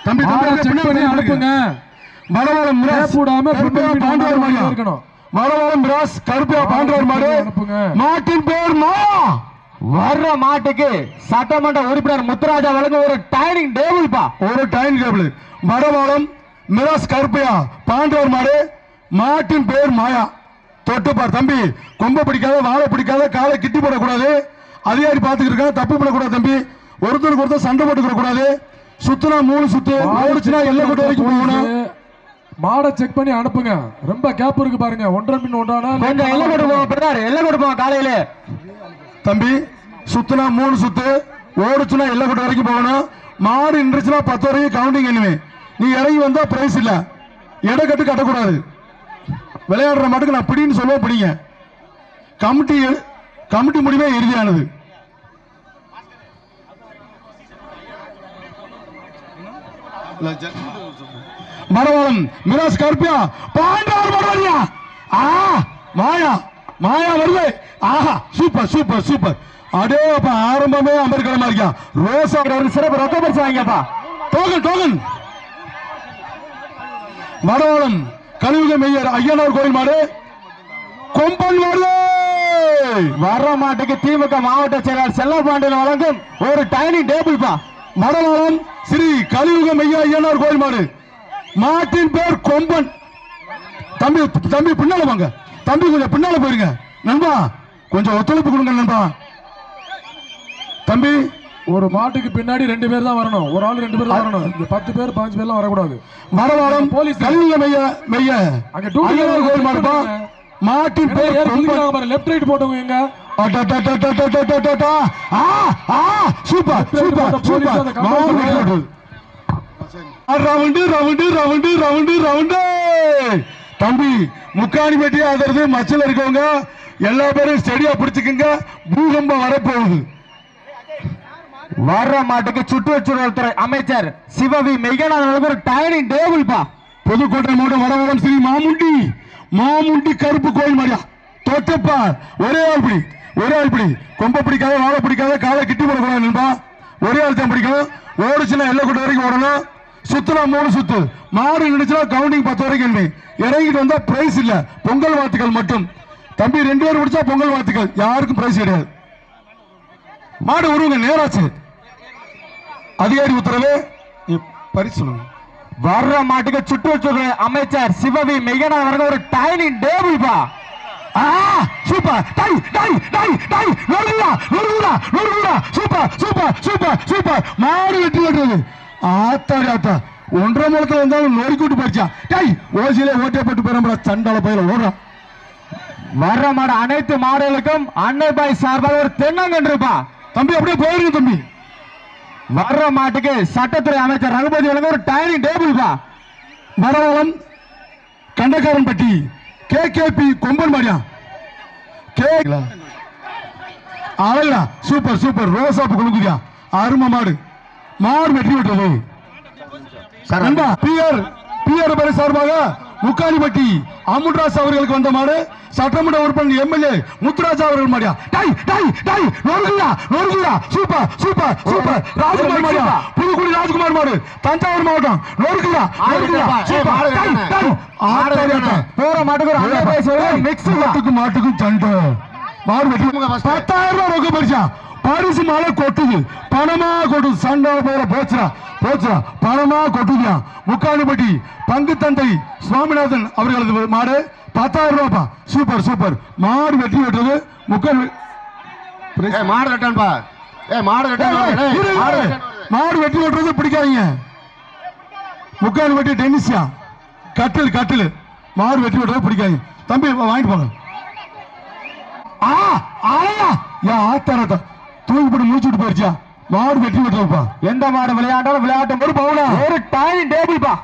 தம்பி அனுப்புங்க. மலவாளம் மிராஸ் பாண்டவர் மாடு இருக்கணும். மலவாளம் மிராஸ் கருப்பியா பாண்டவர் மாடு அனுப்புங்க. மாட்டின் பேர் மாயா. வர்ற மாட்டுக்கு சட்டமன்ற உறுப்பினர் முத்துராஜா வழங்க ஒரு டைனிங் டேபிள் பா. ஒரு டைனிங் டேபிள். மலவாளம் மிராஸ் கருப்பியா பாண்டவர் மாடு. மாட்டின் பேர் மாயா. தொட்டுப்பார் தம்பி. கொம்ப பிடிக்காத வாழை பிடிக்காத காலை கிட்டி போடக்கூடாது. அதிகாரி பாத்துக்கிட்டு தப்பு பண்ணக்கூடாது தம்பி. ஒருத்தருக்கு ஒருத்தர் சண்டை போட்டுக்க கூடாது. சுத்துனா 3 சுத்து ஓடுச்சுனா எல்லை கொண்டு வரைக்கும் போகணும். மாடை செக் பண்ணி அனுப்புங்க. ரொம்ப கேப் இருக்கு பாருங்க. ஒன்றரை பின் ஒன்றானா கொஞ்சம் எல்லை கொடுப்போம் பிரதர். எல்லை கொடுப்போம் காலையில தம்பி. சுத்துனா 3 சுத்து ஓடுச்சுனா எல்லை கொண்டு வரைக்கும் போகணும். மாடு நின்றுச்சுனா 10 வரைக்கும் கவுண்டிங் பண்ணுவேன். நீ இறங்கி வந்தா பிரைஸ் இல்ல. எடை கட்டு கட்டக்கூடாது. விளையாடுற மாட்டுக்கு நான் பிடின்னு சொல்லுவேன். பிடிங்க. கமிட்டி முடிவே இறுதியானது. மரவாளம் மிராஸ் கருப்பியா பாண்டவர் மரவாளியா. மாயா மாயா வருது. ஆஹா சூப்பர் சூப்பர் சூப்பர். அடே அப்பா ஆரம்பமே அமெரிக்கா இருக்கியா. ரோசா சிறப்பு ரொக்க பரிசு வாங்கியப்பா. டோகன் டோகன். மரவாளம் கலியுக மெய்யர் ஐயனார் கோயில் மாடு கொம்பன் வருது. வர்ற மாட்டுக்கு திமுக மாவட்ட செயலாளர் செல்ல பாண்டியன் வழங்கும் ஒரு டைனிங் டேபிள் பா. மரவாளம் ஸ்ரீ கலியுக மெய்யா ஐயனார் கோயில் மாடு. மாட்டின் பேர் கொம்பன். தம்பி தம்பி பின்னால வாங்க தம்பி. கொஞ்சம் பின்னால போயிருங்க நண்பா. கொஞ்சம் ஒத்துழைப்பு கொடுங்க நண்பா. தம்பி ஒரு மாட்டுக்கு பின்னாடி 2 பேர் தான் வரணும். ஒரு ஆள் 2 பேர் தான் வரணும். 10 பேர் 15 பேர்லாம் வரக்கூடாது. மரவாளம் போலீஸ் கலியுக மெய்யா மெய்யா அங்க ஐயனார் கோயில் மாடுப்பா. மாட்டின் பேர் கொம்பன். லெஃப்ட் ரைட் போட்டவங்க எங்க? Super super super. Round round round round round. தம்பி முக்காணி பெட்டி ஆதரவு மச்சல இருக்கவங்க எல்லா பேரும் ஸ்டெடியா பிடிச்சுக்குங்க. பூகம்பம் வரப்போகுது. வர்ற மாட்டுக்கு சுற்றுச்சூழல் துறை அமைச்சர் சிவவி மெய்கநாதன் ஒரு டைனிங் டேபிள் பா. புதுக்கோட்டை மாவட்டம் வடவரம் ஸ்ரீ மாமுண்டி மாமுண்டி கருப்பு கோயில் மாடியா. தொட்டப்பா ஒரே ஆள் பிடி. ஒரே ஆள் பிடி. கொம்ப பிடிக்காத வாழை பிடிக்காத காலை கிட்டி போடக்கூடாது நண்பா. ஒரே ஆள் தான் பிடிக்கணும். ஓடுச்சுன்னா எல்லை கொண்டு வரைக்கும் ஓடணும். சுத்துனா 3 சுத்து. மாடு நினைச்சுனா கவுண்டிங் 10 வரைக்கும். இறங்கிட்டு வந்தா பிரைஸ் இல்ல. பொங்கல் வாழ்த்துக்கள் மட்டும். தம்பி 2 பேர் முடிச்சா பொங்கல் வாழ்த்துக்கள். யாருக்கும் பிரைஸ் கிடையாது. மாடு உருவங்க நேராச்சு. அதிகாரி உத்தரவு பரிசு சொல்லுங்க. வர்ற மாட்டுக்கு சுற்றுச்சூழல் அமைச்சர் சிவவி மெய்கநாதன் ஒரு டைனிங் டேபிள் பா. சூப்பர். டை டை டை டை நொறுங்குடா நொறுங்குடா நொறுங்குடா. Super super super super. மாடு வெட்டி வெட்டுறது. ஆத்தாடி ஆத்தா 1.5 மூலத்துல இருந்தாலும் நொறுக்கி விட்டு போயிடுச்சா. டை ஓசியில ஓட்டே போட்டு போறோம்டா. சண்டால பயில ஓடுறான். வர்ற மாடு அனைத்து மாடுகளுக்கும் அன்னை பாய் சார்பாக ஒரு தென்னங்கன்றுப்பா. தம்பி அப்படியே போயிருங்க தம்பி. வர்ற மாட்டுக்கு சட்டத்துறை அமைச்சர் ரகுபதி வழங்க ஒரு டைனிங் டேபிள் பா. மரவளம் கண்டக்காரன்பட்டி கேகேபி கொம்பன் மாடியா. அழகா சூப்பர் சூப்பர். ரோசாப்பு கொடுக்குதியா. அருமை மாடு. மாடு வெற்றி விட்டது. பிஆர் பேர் சார்பாக முக்காலிப்பட்டி அமுல்ராஜ் அவர்களுக்கு வந்த மாடு. சட்டமன்ற உறுப்பினர் எம்எல்ஏ முத்துராஜா அவர்கள் மாடியா. டை டை டை நொறுங்குடா நொறுங்குடா. Super super super. ராஜ்குமார் மாடியா. புதுக்குடி ராஜ்குமார் மாடு தஞ்சாவூர் மாவட்டம். நொறுங்குடா நொறுங்குடா. சூப்பர். டை டை ஆட்டாடியா. போற மாட்டுக்கு மிக்ஸ் மாட்டுக்கும் சண்டை. மாடு வெற்றி 10,000 ரூபாய் ரொக்க பரிசா. பரிசு மாலை கொட்டுது. பணமா கொட்டுது. சண்டை போற போச்சுரா போச்சுரா. பணமா கொட்டுதியா. முக்காலிப்பட்டி பங்கு தந்தை சுவாமிநாதன் அவர்களது மாடு 10,000 ரூபாய்ப்பா. Super super. மாடு வெற்றி வெட்டுறது. மாடு கட்டான்பா. மாடு வெட்டி வெட்டுறது பிடிக்காதீங்க. முக்காலிப்பட்டி டென்னிஸியா கட்டில் கட்டில். மாடு வெட்டி வெட்டுறது பிடிக்காதீங்க தம்பி. வாங்கிட்டு போங்க. ஆத்தாரத்தா தூக்கி போட்டு முடிச்சுட்டு போயிருச்சா. மாடு வெட்டி விட்டுருப்பா. எந்த மாடு விளையாண்டாலும் விளையாட்டும். ஒரு பவுனா ஒரு டைனிங் டேபிள் பா.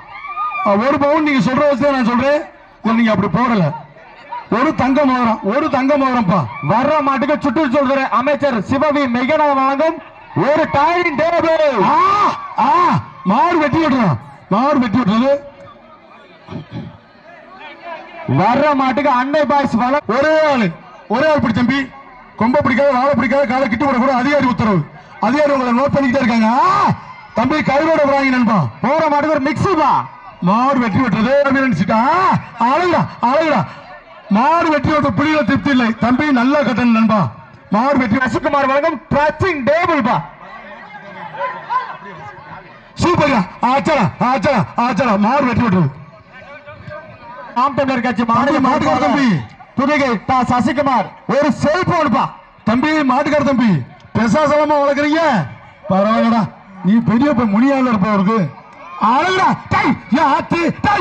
ஒரு பவுன் நீங்க சொல்ற வச்சு நான் சொல்றேன். நீங்க அப்படி போடல. ஒரு தங்க மோதிரம். ஒரு தங்க மோதிரம்ப்பா. வர்ற மாட்டுக்கு சுற்றுச்சூழல் துறை அமைச்சர் சிவவி மெய்கநாதன் வழங்கும் ஒரு டைனிங் டேபிள். மாடு வெட்டி விட்டுறான். மாடு வெட்டி விட்டுறது. வர்ற மாட்டுக்கு அன்னை பாய்ஸ் ஒரே ஆள் பிடி தம்பி. கொம்ப பிடிக்காத வாழை பிடிக்காத காலை கிட்டி போடக்கூடாது. அதிகாரி உத்தரவு. அதிகாரி உங்களை நோட் பண்ணிக்கிட்டே இருக்காங்க. தம்பி கயிறோட வராங்க நண்பா. போற மாட்டுக்கு ஒரு மிக்ஸுப்பா. மாடு வெற்றி பெற்றது. அழகுடா அழகுடா. மாடு வெற்றி பெற்ற புலிகளை திருப்தி இல்லை தம்பி, நல்ல கட்டணம் நண்பா. மாடு வெற்றி. சசிகுமார் வழங்கும் ட்ரெஸ்ஸிங் டேபிள் பா. சூப்பர்யா. ஆச்சரா ஆச்சரா ஆச்சரா. மாடு வெற்றி பெற்றது. நாம் தமிழர் கட்சி மாட்டுக்கார தம்பி புதுகை தா சசிகுமார் ஒரு செல்போன் பா. தம்பி மாட்டுக்கார தம்பி பிரசாசலமா வளர்க்குறீங்க, பரவாயில்லடா. நீ பெரிய முனியால இருப்பவருக்கு அழகுடா. டை யா ஆத்தி டை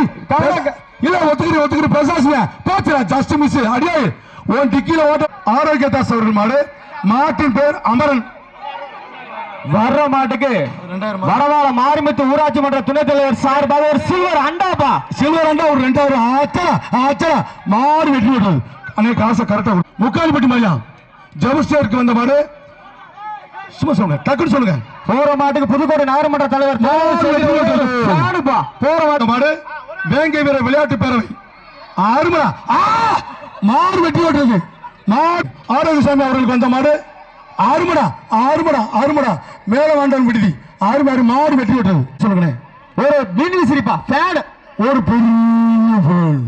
இல்ல ஒத்துக்கிறேன் பிரசாசியா போச்சுடா. Just miss. அடியே உன் டிக்கில ஓட்ட ஆரோக்கியதா சௌரன் மாடு. மாட்டின் பேர் அமரன். வர்ற மாட்டுக்கு வடவாள மாரிமுத்து ஊராட்சி மன்ற துணைத் தலைவர் சார்பாக ஒரு சில்வர் அண்டாப்பா. சில்வர் அண்டா ஒரு 2000. ஆச்சரா ஆச்சரா. மாடு வெற்றி பெற்றது. அன்னைக்கு காசை கரெக்டா முக்கால்பட்டி மாதிரியா ஜபஸ்டேருக்கு வந்த மாடு. சும்மா சொல்லுங்க, டக்குன்னு சொல்லுங்க. போற மாட்டுக்கு புதுக்கோட்டை நகரமன்ற தலைவர் போற மாடு வேங்கை வீர விளையாட்டு பேரவை அருமடா. மாடு வெற்றி பெற்றது. மாடு ஆரோக்கியசாமி அவர்களுக்கு வந்த மாடு அருமடா அருமடா அருமடா. மேலவாண்டன் விடுதி அருமாறு. மாடு வெற்றி பெற்றது. சொல்லுங்க. ஒரு மினி சிரிப்பா ஃபேன். ஒரு பெரிய ஃபேன்.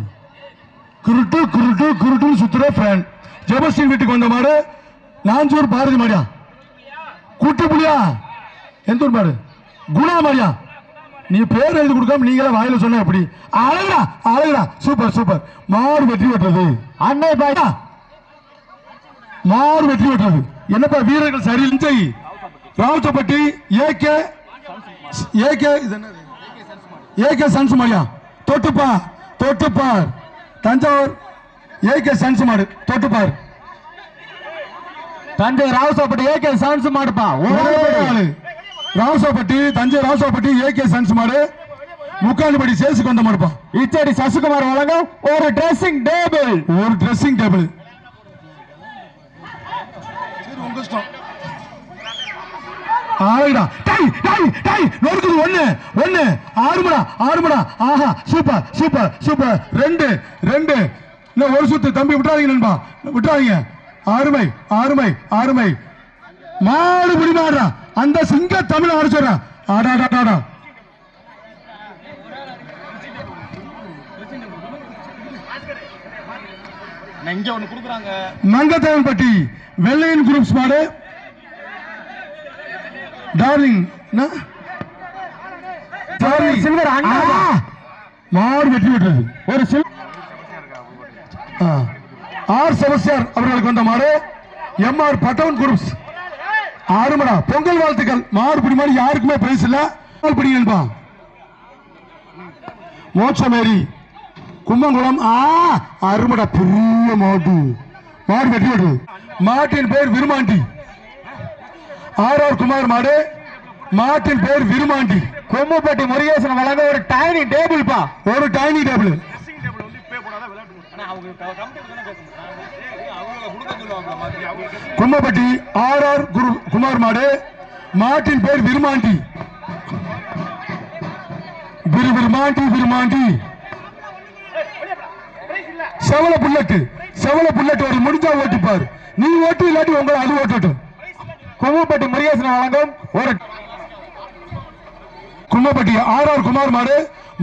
குருட்டு குருட்டு குருட்டுன்னு சுத்துற ஃபேன். ஜெபஸ்டின் வீட்டுக்கு வந்த மாடு நாஞ்சூர் பாரதி மாடியா. கூட்டு புலியா எந்த ஊர் மாடு? குணா மாடியா. நீ பேர் எழுதி கொடுக்காம நீங்களே வாயில சொன்ன எப்படி? அழகுடா அழகுடா. Super super. மாடு வெற்றி பெற்றது. அன்னை பாய்டா. மாடு வெற்றி பெற்றது. என்னப்பா வீரர்கள் சரியில்லை. ராவுச்சப்பட்டி ஏகே சன்ஸ் மாடியா. தொட்டுப்பார் தஞ்சாவூர் ஏகே சன்ஸ் மாடு. தொட்டுப்பார் தஞ்சை ராவசாப்பட்டி ஏகே சன்ஸ் மாடுப்பா. ராவசாப்பட்டி தஞ்சை ராவசாப்பட்டி ஏகே சன்ஸ் மாடு. முக்கால்படி சேசுக்கு வந்த மாடுப்பா. இச்சடி சசிகுமார் வழங்கும் ஒரு ட்ரெஸ்ஸிங் டேபிள். ஒரு ட்ரெஸ்ஸிங் டேபிள். ஆளுடா. டை டை டை நொறுக்குது. ஒன்னு ஆறுமடா. ஆஹா சூப்பர் சூப்பர் சூப்பர். ரெண்டு இன்னும் ஒரு சுத்து தம்பி விட்டுறாதீங்க நண்பா, விட்டுறாதீங்க. அருமை அருமை அருமை. மாடு பிடி மாடுறா. அந்த சிங்க தமிழ் அடிச்சுறா. ஆடாடாடா. மங்கத்தேவன்பட்டி வெள்ளையன் குரூப்ஸ் மாடு. டார்லிங் சில்வர் அண்டா. மாடு வெற்றி பெற்றது. ஒரு ஆர் செபஸ்டியார் அவர்களுக்கு வந்த மாடு எம்ஆர் பட்டவன் குரூப்ஸ் ஆறுமடா. பொங்கல் வாழ்த்துக்கள். மாடு பிடி மாடு யாருக்குமே பிரைஸ் இல்ல. பிடிங்கப்பா. மோட்சமேரி கும்பங்குளம் அருமடா. பெரிய மாடு. மாடு வெற்றி பெற்றது. மாட்டின் பேர் விருமாண்டி. ஆர் குமார் மாடு. மாட்டின் பேர் விருமாண்டி. கொம்புப்பட்டி முருகேசன் வழங்க ஒரு டைனிங் டேபிள் பா. ஒரு டைனிங் டேபிள். கும்பப்பட்டி ஆர் குமார் மாடு. மாட்டின் பேர் விருமாண்டி. விருமாண்டி. செவல புல்லட் ஒரு முடிஞ்சா ஓட்டிப்பார். நீ ஓட்டு இல்லாட்டி உங்களை அது ஓட்டட்டும். கும்பப்பட்டி முருகேசன் வழங்கும் ஒரு கும்பப்பட்டி ஆர் குமார் மாடு.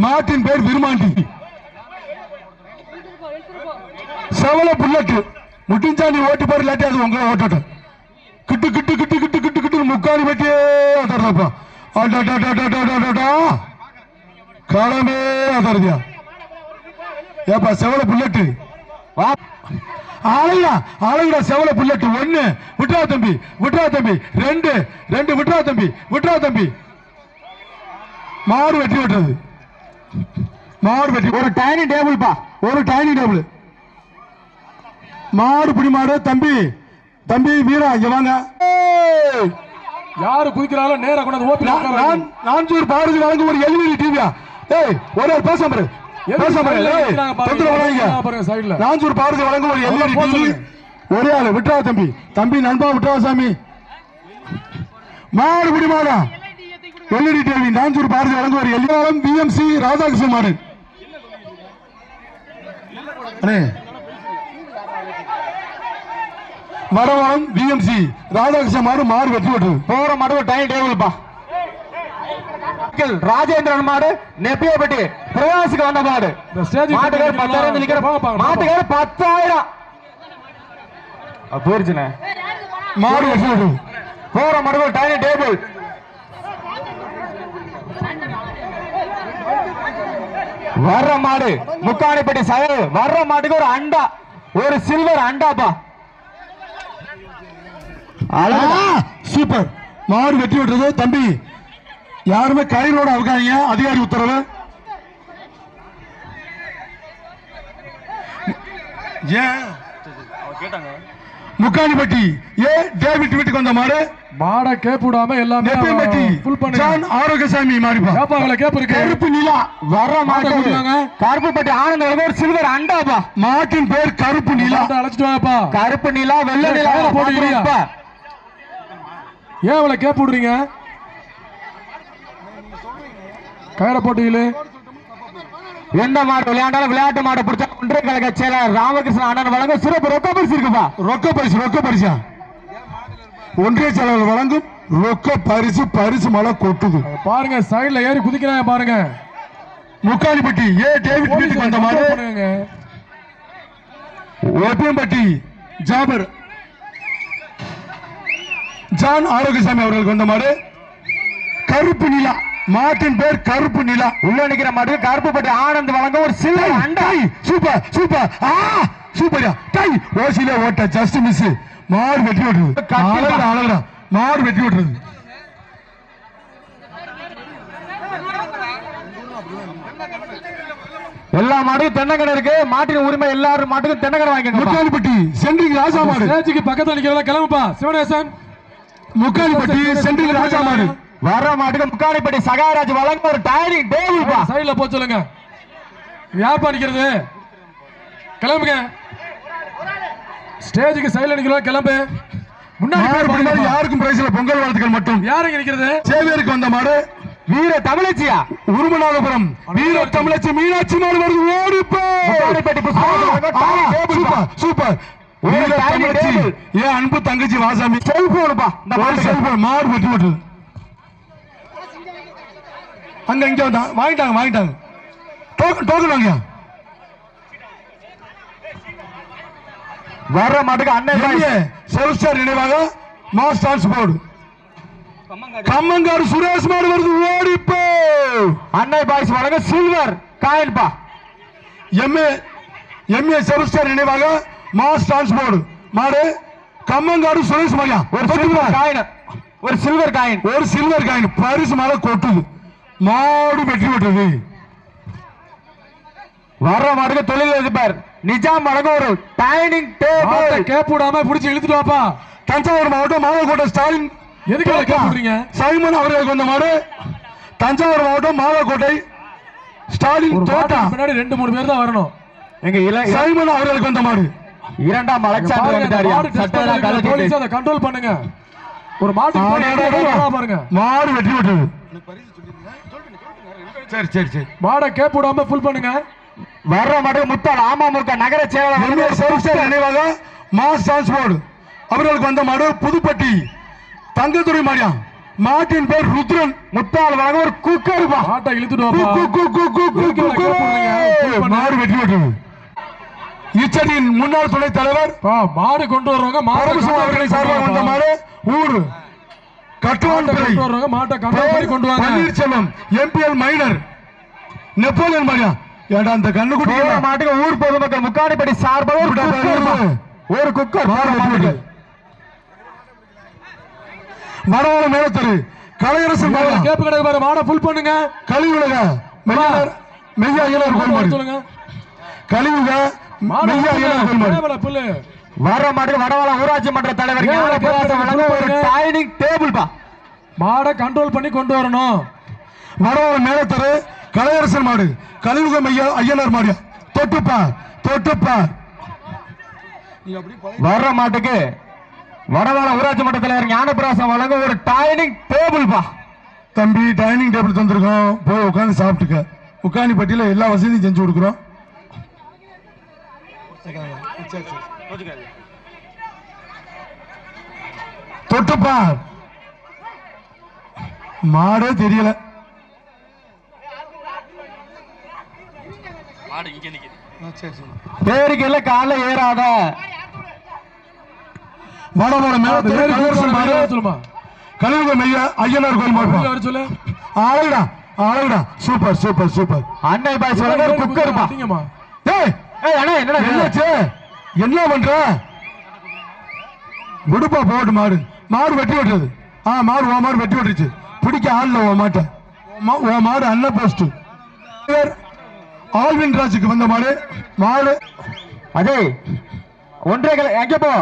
மாட்டின் பேர் விருமாண்டி. செவல புல்லட் முடிஞ்சா நீ ஓட்டிப்பார், இல்லாட்டி அது உங்களை ஓட்டட்டும். கிட்டு கிட்டு கிட்டு கிட்டு கிட்டு கிட்டு முக்காலி வெட்டியே ஓட்டாடுறப்பா. காலமே ஆதாரதியா. ஏப்பா செவல புல்லட்டு ஆளுங்கடா. செவல புல்லட்டு. ஒன்னு விட்டுறா தம்பி. ரெண்டு விட்டுறா தம்பி. மாடு வெற்றி விட்டுறது. ஒரு டைனிங் டேபிள் பா. ஒரு டைனிங் டேபிள். மாடு பிடி மாடு. தம்பி வீரா இங்க வாங்க. யாரு குதிக்கிறாலும் நேரா கொண்டு ஓபி நான்சூர் பாரதி வழங்க ஒரு எல்இடி டிவியா. ஏய் ஒரு பேசாம நான்சூர் பாரதி வழங்க ஒரு எல்இடி டிவி. ஒரே ஆளு விட்டுறா தம்பி நண்பா விட்டுறா சாமி. மாடு பிடி மாடா. எல்இடி டிவி நான்சூர் பாரதி வழங்க ஒரு எல்இடி. பிஎம்சி ராதாகிருஷ்ணன் மாடு. வடவாளம் பிஎம்சி ராதாகிருஷ்ணன் மாடு. மாடு வெற்றி பெற்றது. போற மாடு டைனிங் டேபிள் பா. ராஜேந்திரன் மாடு நெப்பியப்பட்டி பிரகாசுக்கு வந்த மாடு. மாட்டுக்கார 10,000 மாட்டுக்கார 10,000 போயிருச்சுண்ணே. மாடு போற மாடு டைனிங் டேபிள். வர்ற மாடு முக்காணிப்பட்டி சகல். வர்ற மாட்டுக்கு ஒரு அண்டா, ஒரு சில்வர் அண்டாப்பா. சூப்பர். மாடு வெட்டி விட்டுறது தம்பி. யாருமே கயிறோட அவுக்காதீங்க, அதிகாரி உத்தரவு. முக்காணிப்பட்டி ஏ டேவிட் வீட்டுக்கு வந்த மாடு. மாட கேப் விடாம எல்லாமே ஃபுல் பண்ணி ஆரோக்கியசாமி மாறிப்பா. கேப்பாங்கள கேப் இருக்கு. கருப்பு நிலா வர்ற மாடு கருப்புப்பட்டி ஆனந்த ஒரு சில்வர் அண்டாப்பா. மாட்டின் பேர் கருப்பு நிலா. அழைச்சிட்டு வாங்கப்பா. கருப்பு நிலா வெள்ளை நிலா போட்டுக்கிறீங்க. ஏன் அவளை கேப் விடுறீங்க? கயிறை போட்டீங்களே. எந்த மாடு விளையாண்டாலும் விளையாட்டு மாடு பிடிச்சா ஒன்றிய கழக செயலர் ராமகிருஷ்ணன் அண்ணன் வழங்க சிறப்பு ரொக்க பரிசு இருக்குப்பா. ரொக்க பரிசா ஒன்றிய செயலர் வழங்கும் ரொக்க பரிசு. பரிசு மழை கொட்டுது பாருங்க. சைடுல ஏறி குதிக்கிறாங்க பாருங்க. முக்காணிப்பட்டி ஏ டேவிட் வீட்டுக்கு வந்த மாடு. ஒப்பியம்பட்டி ஜாபர் ஜான் ஆரோக்கியசாமி அவர்களுக்கு வந்த மாடு. கருப்பு நிலா. மாட்டின் பேர் கருப்பு நிலா. உள்ள நிக்கிற மாடு கருப்புப்பட்டி ஆனந்த் வழங்க ஒரு சில்வர் அண்டாய். Super super. சூப்பரியா டை ஓசில ஓட்ட ஜஸ்ட் மிஸ். மாடு வெட்டி விட்டுறது. அழகா மாடு வெட்டி விட்டுறது. எல்லா மாடுக்கும் தென்னங்கடை இருக்கு. மாட்டின் உரிமை எல்லாரும் மாட்டுக்கும் தென்னங்கடை வாங்கிக்கோங்க. முக்காணிப்பட்டி சென்ட்ரிங் ராஜா மாடு. ஸ்டேஜுக்கு பக்கத்துல நிக்கிறதா கிளம்புப்பா சிவனேசன். முக்காணிப்பட்டி சென்ட்ரிங் ராஜா மாடு. வர மாட்டுக்கு முக்காணிப்பட்டி சகாயராஜ் வழங்க ஒரு டைனிங் டேபிள். சைடுல போ சொல்லுங்க. யார்ப்பா நிக்கிறது? கிளம்புங்க. ஸ்டேஜுக்கு சைடுல நிக்கிறோம். கிளம்பு. முன்னாடி யாருக்கும் பிரைஸ்ல பொங்கல் வாழ்த்துக்கள் மட்டும். யாருங்க நிக்கிறது? சேவியருக்கு வந்த மாடு வீர தமிழச்சியா உருமநாதபுரம் வீர தமிழச்சி மீனாட்சி மாடு வருது. ஓடிப்போ சூப்பர். ஏன் அன்பு தங்கச்சி வாசாமி செல்போனுப்பா. செல்போன் மாடு வெட்டி விட்டுது. அங்க இங்க வாங்கிட்டாங்க. டோக்கன் வாங்க. வர்ற மாட்டுக்கு அண்ணன் செல்ஸ்டார் நினைவாக மாஸ் டிரான்ஸ்போர்ட் கம்மங்காடு சுரேஷ் மாடு வருது. ஓடிப்போ அன்னை பாய்ஸ் வழங்க சில்வர் காயின் பா. எம்ஏ செல்ஸ்டார் நினைவாக மாஸ் டிரான்ஸ்போர்ட் மாடு கம்மங்காடு சுரேஷ் மாடியா. ஒரு சில்வர் காயின் பரிசு மாலை கொட்டுது. மாடு வெற்றி பெற்றது. வர்ற மாடுக்கு தொழில் எதிர்ப்பார் நிஜாம் வழங்க ஒரு டைனிங் டேபிள். கேப் விடாம பிடிச்சி இழுத்துட்டு வாப்பா. தஞ்சாவூர் மாவட்டம் மாவக்கோட்டை ஸ்டாலின் எதுக்காக கேப் விடுறீங்க? சைமன் அவர்களுக்கு வந்த மாடு. தஞ்சாவூர் மாவட்டம் மாவக்கோட்டை ஸ்டாலின் தோட்டா. முன்னாடி 2-3 பேர் தான் வரணும். எங்க சைமன் அவர்களுக்கு வந்த மாடு. இரண்டாம் அலெக்சாண்டர் வந்துட்டாரியா. சட்டெல்லாம் கலட்டி போலீஸ் அதை கண்ட்ரோல் பண்ணுங்க. ஒரு மாடு பாருங்க. மாடு வெற்றி பெற்றது. சரி மாடை கேப் விடாம ஃபுல் பண்ணுங்க. வர்ற மாடு முத்தாள் அமமுக நகர செயலாளர் நினைவாக மாஸ் டிரான்ஸ்போர்ட் அவர்களுக்கு வந்த மாடு புதுப்பட்டி தங்கத்துறை மாடியா. மாட்டின் பேர் ருத்ரன். முத்தாள் வழங்க ஒரு குக்கர். மாட்டை இழுத்துட்டு மாடு வெற்றி பெற்றது. இச்சடியின் முன்னாள் துணைத் தலைவர் மாடு கொண்டு வருவாங்க. அவர்களை சார்பாக வந்த மாடு ஊர் கட்டுவான் மாட்டை கொண்டு வாங்க. பன்னீர்செல்வம் எம்பிஎல் மைனர் நெப்போலியன் மாடியா. ஏடா அந்த கண்ணுக்குட்டி மாட்டுக்கு ஊர் பொதுமக்கள் முக்காணிப்பட்டி சார்பாக ஒரு குக்கர். மரவாள மேலத்தரு கலையரசன் கேப்பு கடை பாரு. மாடை ஃபுல் பண்ணுங்க. கலியுலக மெய்யா இயலர் கோல்மாடு சொல்லுங்க. கலியுக மெய்யா இயலர் கோல்மாடு. வர மாட்டுக்கு வடவாள ஊராட்சி மன்ற தலைவர் டைனிங் டேபிள் பா. மாடை கண்ட்ரோல் பண்ணி கொண்டு வரணும். வடவாள மேலத்தரு கலையரசன் மாடு கலியுக மெய்யா ஐயனார் மாடியா. தொட்டுப்பா. வர்ற மாட்டுக்கு வடவாள ஊராட்சி மன்ற தலைவர் ஞானபிராசம் வழங்க ஒரு டைனிங் டேபிள் பா. தம்பி டைனிங் டேபிள் தந்திருக்கோம். போய் உட்காந்து சாப்பிட்டுக்க. உட்காணிப்பட்டியில எல்லா வசதியும் செஞ்சு கொடுக்குறோம். தொட்டுப்பா. மாடே தெரியல. சரி சரி பேருக்குள்ள கால ஏறாத வடமலை மேல சொல்லுமா கலியுக மைய ஐயனார் கோயில் மாடு சொல்லு ஆளுடா ஆளுடா சூப்பர் சூப்பர் சூப்பர் அன்னை பாய் சொல்லுங்க குக்கர்மா ஏய் ஏய் அண்ணா என்னடா என்னாச்சு என்ன பண்ற விடுப்பா போட்டு மாடு மாடு வெட்டி விட்டுறது மாடு ஓ மாடு வெட்டி விட்டுருச்சு பிடிக்க ஆள்ல ஓ மாட்டை ஓ மாடு அண்ணன் போஸ்ட் ஆல்வின் ராஜுக்கு வந்த மாடு மாடு அதே ஒன்றே எங்க போ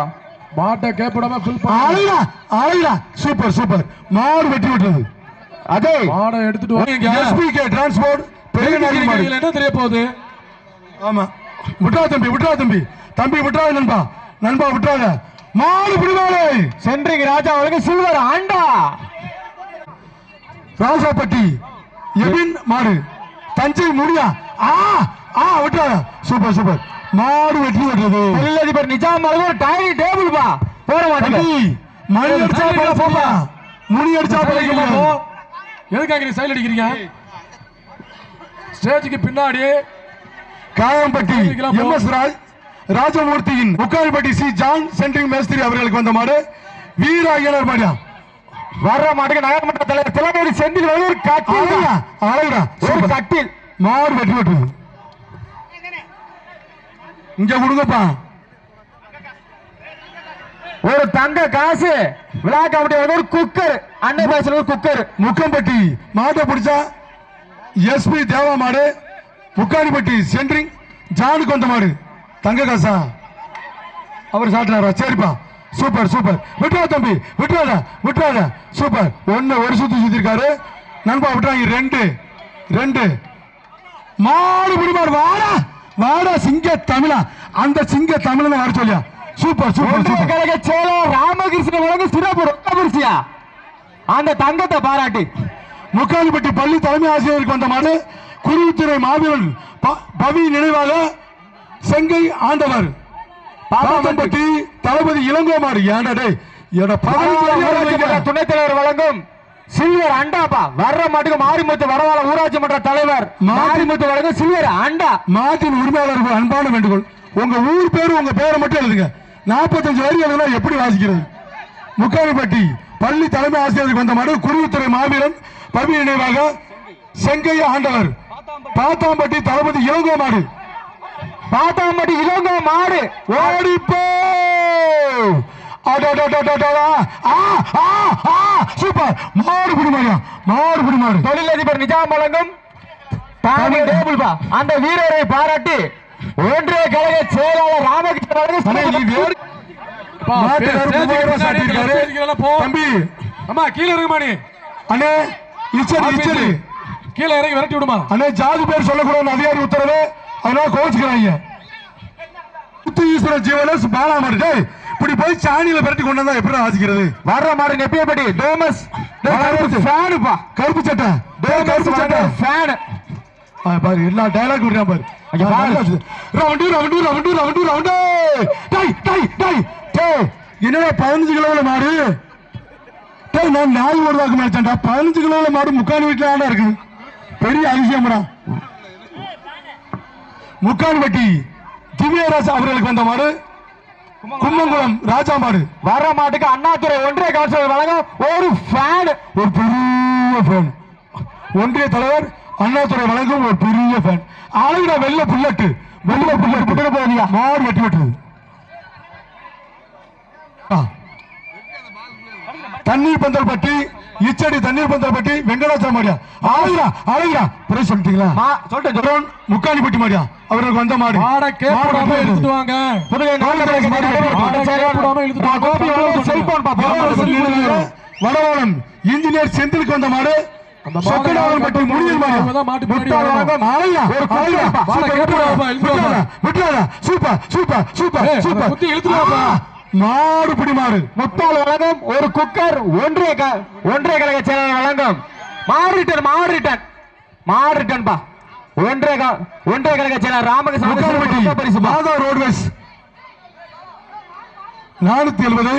மாட்டை கேப்படாம ஃபில் ஆளுடா ஆளுடா சூப்பர் சூப்பர் மாடு வெட்டி விட்டுறது அதே மாடை எடுத்துட்டு வாங்க எஸ்பிகே டிரான்ஸ்போர்ட் பெரிய நாடி மாடு என்ன தெரிய போகுது ஆமா விட்டா தம்பி விட்டா தம்பி தம்பி விட்டா நண்பா நண்பா விட்டாத மாடு பிடிவாளே சென்ட்ரிங் ராஜா அவளுக்கு சில்வர் ஆண்டா ராசாப்பட்டி எபின் மாடு தஞ்சை முடியா விட்டாத சூப்பர் சூப்பர் மாடு வெட்டி விட்டுறது தொழிலதிபர் நிஜாம் அவர்கள் ஒரு டைனி டேபிள் பா போட மாட்டேங்க மணி அடிச்சா போப்பா முனி அடிச்சா போய்க்கலாம் எதுக்காக நீ சைல் அடிக்கிறீங்க ஸ்டேஜுக்கு பின்னாடி காயம்பட்டி எம்எஸ் ராஜமூர்த்தியின் முக்கால்பட்டி சி ஜான் சென்ட்ரிங் மேஸ்திரி அவர்களுக்கு வந்த மாடு வீர ஐயனார் மாடியா வர்ற மாட்டுக்கு நகர்மன்ற தலைவர் திலமேடி செந்தில் ஒரு கட்டில் ஒரு கட்டில் மாடு வெட்டி விட்டுறது இங்க கொடுங்கப்பா ஒரு தங்க காசு விழா கமிட்டி ஒரு குக்கர் அன்னை பாய்ச்சல் ஒரு குக்கர் முக்கம்பட்டி மாட்டை பிடிச்சா எஸ்பி தேவா மாடு முக்காணிப்பட்டி சென்ட்ரிங் ஜானுக்கு வந்த மாடு தங்க காசா அவர் சாட்டினாரா சரிப்பா சூப்பர் சூப்பர் விட்டுறா தம்பி விட்டுறாத விட்டுறாத சூப்பர் ஒரு சுத்தி சுத்திருக்காரு நண்பா விட்டுறாங்க ரெண்டு ரெண்டு மாடு பிடிமாடு வாடா வாடா சிங்க தமிழா அந்த சிங்க தமிழ் வர சொல்லியா சூப்பர் சூப்பர் சூப்பர் கழக செயலர் ராமகிருஷ்ணன் வழங்கும் சிறப்பு ரொக்கபரிசியா அந்த தங்கத்தை பாராட்டி முக்காலிப்பட்டி பள்ளி தலைமை ஆசிரியருக்கு வந்த மாடு குருவித்துறை மாவீரன் பவி நினைவாக செங்கை ஆண்டவர் பாப்பாம்பட்டி தளபதி இளங்கோ மாடு ஏண்டா துணைத் தலைவர் வழங்கும் சில்வர் அண்டாப்பா வர்ற மாட்டுக்கு மாரிமுத்து வடவாள ஊராட்சி மன்ற தலைவர் மாரிமுத்து வழங்கும் சில்வர் அண்டா மாட்டின் உரிமையாளர்கள் அன்பான வேண்டுகோள் உங்க ஊர் பேரு உங்க பேரை மட்டும் எழுதுங்க 45 வரி எழுதுனா எப்படி வாசிக்கிறது முக்காலிப்பட்டி பள்ளி தலைமை ஆசிரியருக்கு வந்த மாடு குருவித்துறை மாவீரன் பவி நினைவாக செங்கை ஆண்டவர் பாத்தாம்பட்டி தளபதி இளங்கோ மாடு பாத்தாம்பட்டி இளங்கோ மாடு ஓடிப்போ சூப்பர் மாடு பிடிமாடியா மாடு பிடிமாடு தொழிலதிபர் நிஜாம் வழங்கும் டேபிள் பா அந்த வீரரை பாராட்டி ஒன்றிய கழக செயலாளர் ராமகிருஷ்ணன் தம்பி அம்மா கீழே இருக்குமா நீ அண்ணே இச்சடி இச்சடி கீழே இறங்கி விரட்டி விடுமா அண்ணே ஜாதி பேர் சொல்லக்கூடாது அதிகாரி உத்தரவு அதனால கோச்சுக்கிறாங்க ஈஸ்வர ஜீவனஸ் பாலாமாடு இப்படி போய் சாணியில விரட்டி கொண்டு வந்தா எப்படி வாசிக்கிறது வர்ற மாடு நெப்பியப்பட்டி டோமஸ் ஃபேனுப்பா கருப்பு சட்டை கருப்பு சட்டை ஃபேன் பாரு எல்லா டயலாக் விடுறான் பாரு round round round round round டை டை டை டே என்னடா 15 கிலோல மாடு டேய் நான் நாய் ஓடுவாக்கு மேய்ச்சேன்டா 15 கிலோல மாடு முக்கால் வீட்டுல ஆடா இருக்கு பெரிய அதிசயம்டா முக்கால்பட்டி திவ்யராஜ் அவர்களுக்கு வந்த மாடு கும்மங்குளம் ராஜா மாடு வர்ற மாட்டுக்கு அண்ணாதுரை ஒன்றிய கவுன்சிலர் வழங்க ஒரு ஃபேன் ஒரு பெரிய ஃபேன் ஒன்றிய தலைவர் அண்ணாதுரை வழங்கும் ஒரு பெரிய ஃபேன் ஆளுகிற வெள்ள புல்லட்டு போதியா மாடு வெட்டி விட்டுறது தண்ணீர் பந்தல் பட்டி இச்சடி தண்ணீர் பந்தல் பட்டி வெங்கடாச்சலம் மாடியா ஆளுகிறா ஆளுகிறா பிரைஸ் சொல்லிட்டீங்களா சொல்லிட்டேன் முக்காலிப்பட்டி மாடியா அவருக்கு வந்த மாடு எடுத்துட்டு வாங்க வடவாளன் இன்ஜினியர் செந்திலுக்கு வந்த மாடு சொக்கடாவன்பட்டி முடியல் சூப்பர் சூப்பர் சூப்பர் சூப்பர் மாடு பிடி மாடு முட்டாள் வழங்கும் ஒரு குக்கர் ஒன்றிய கழக செயலாளர் வழங்கும் மாடு ரிட்டன் பா ஒன்றிய கழக செயலாளர் ராமகிருஷ்ணன் மாதா ரோட்வேஸ் 470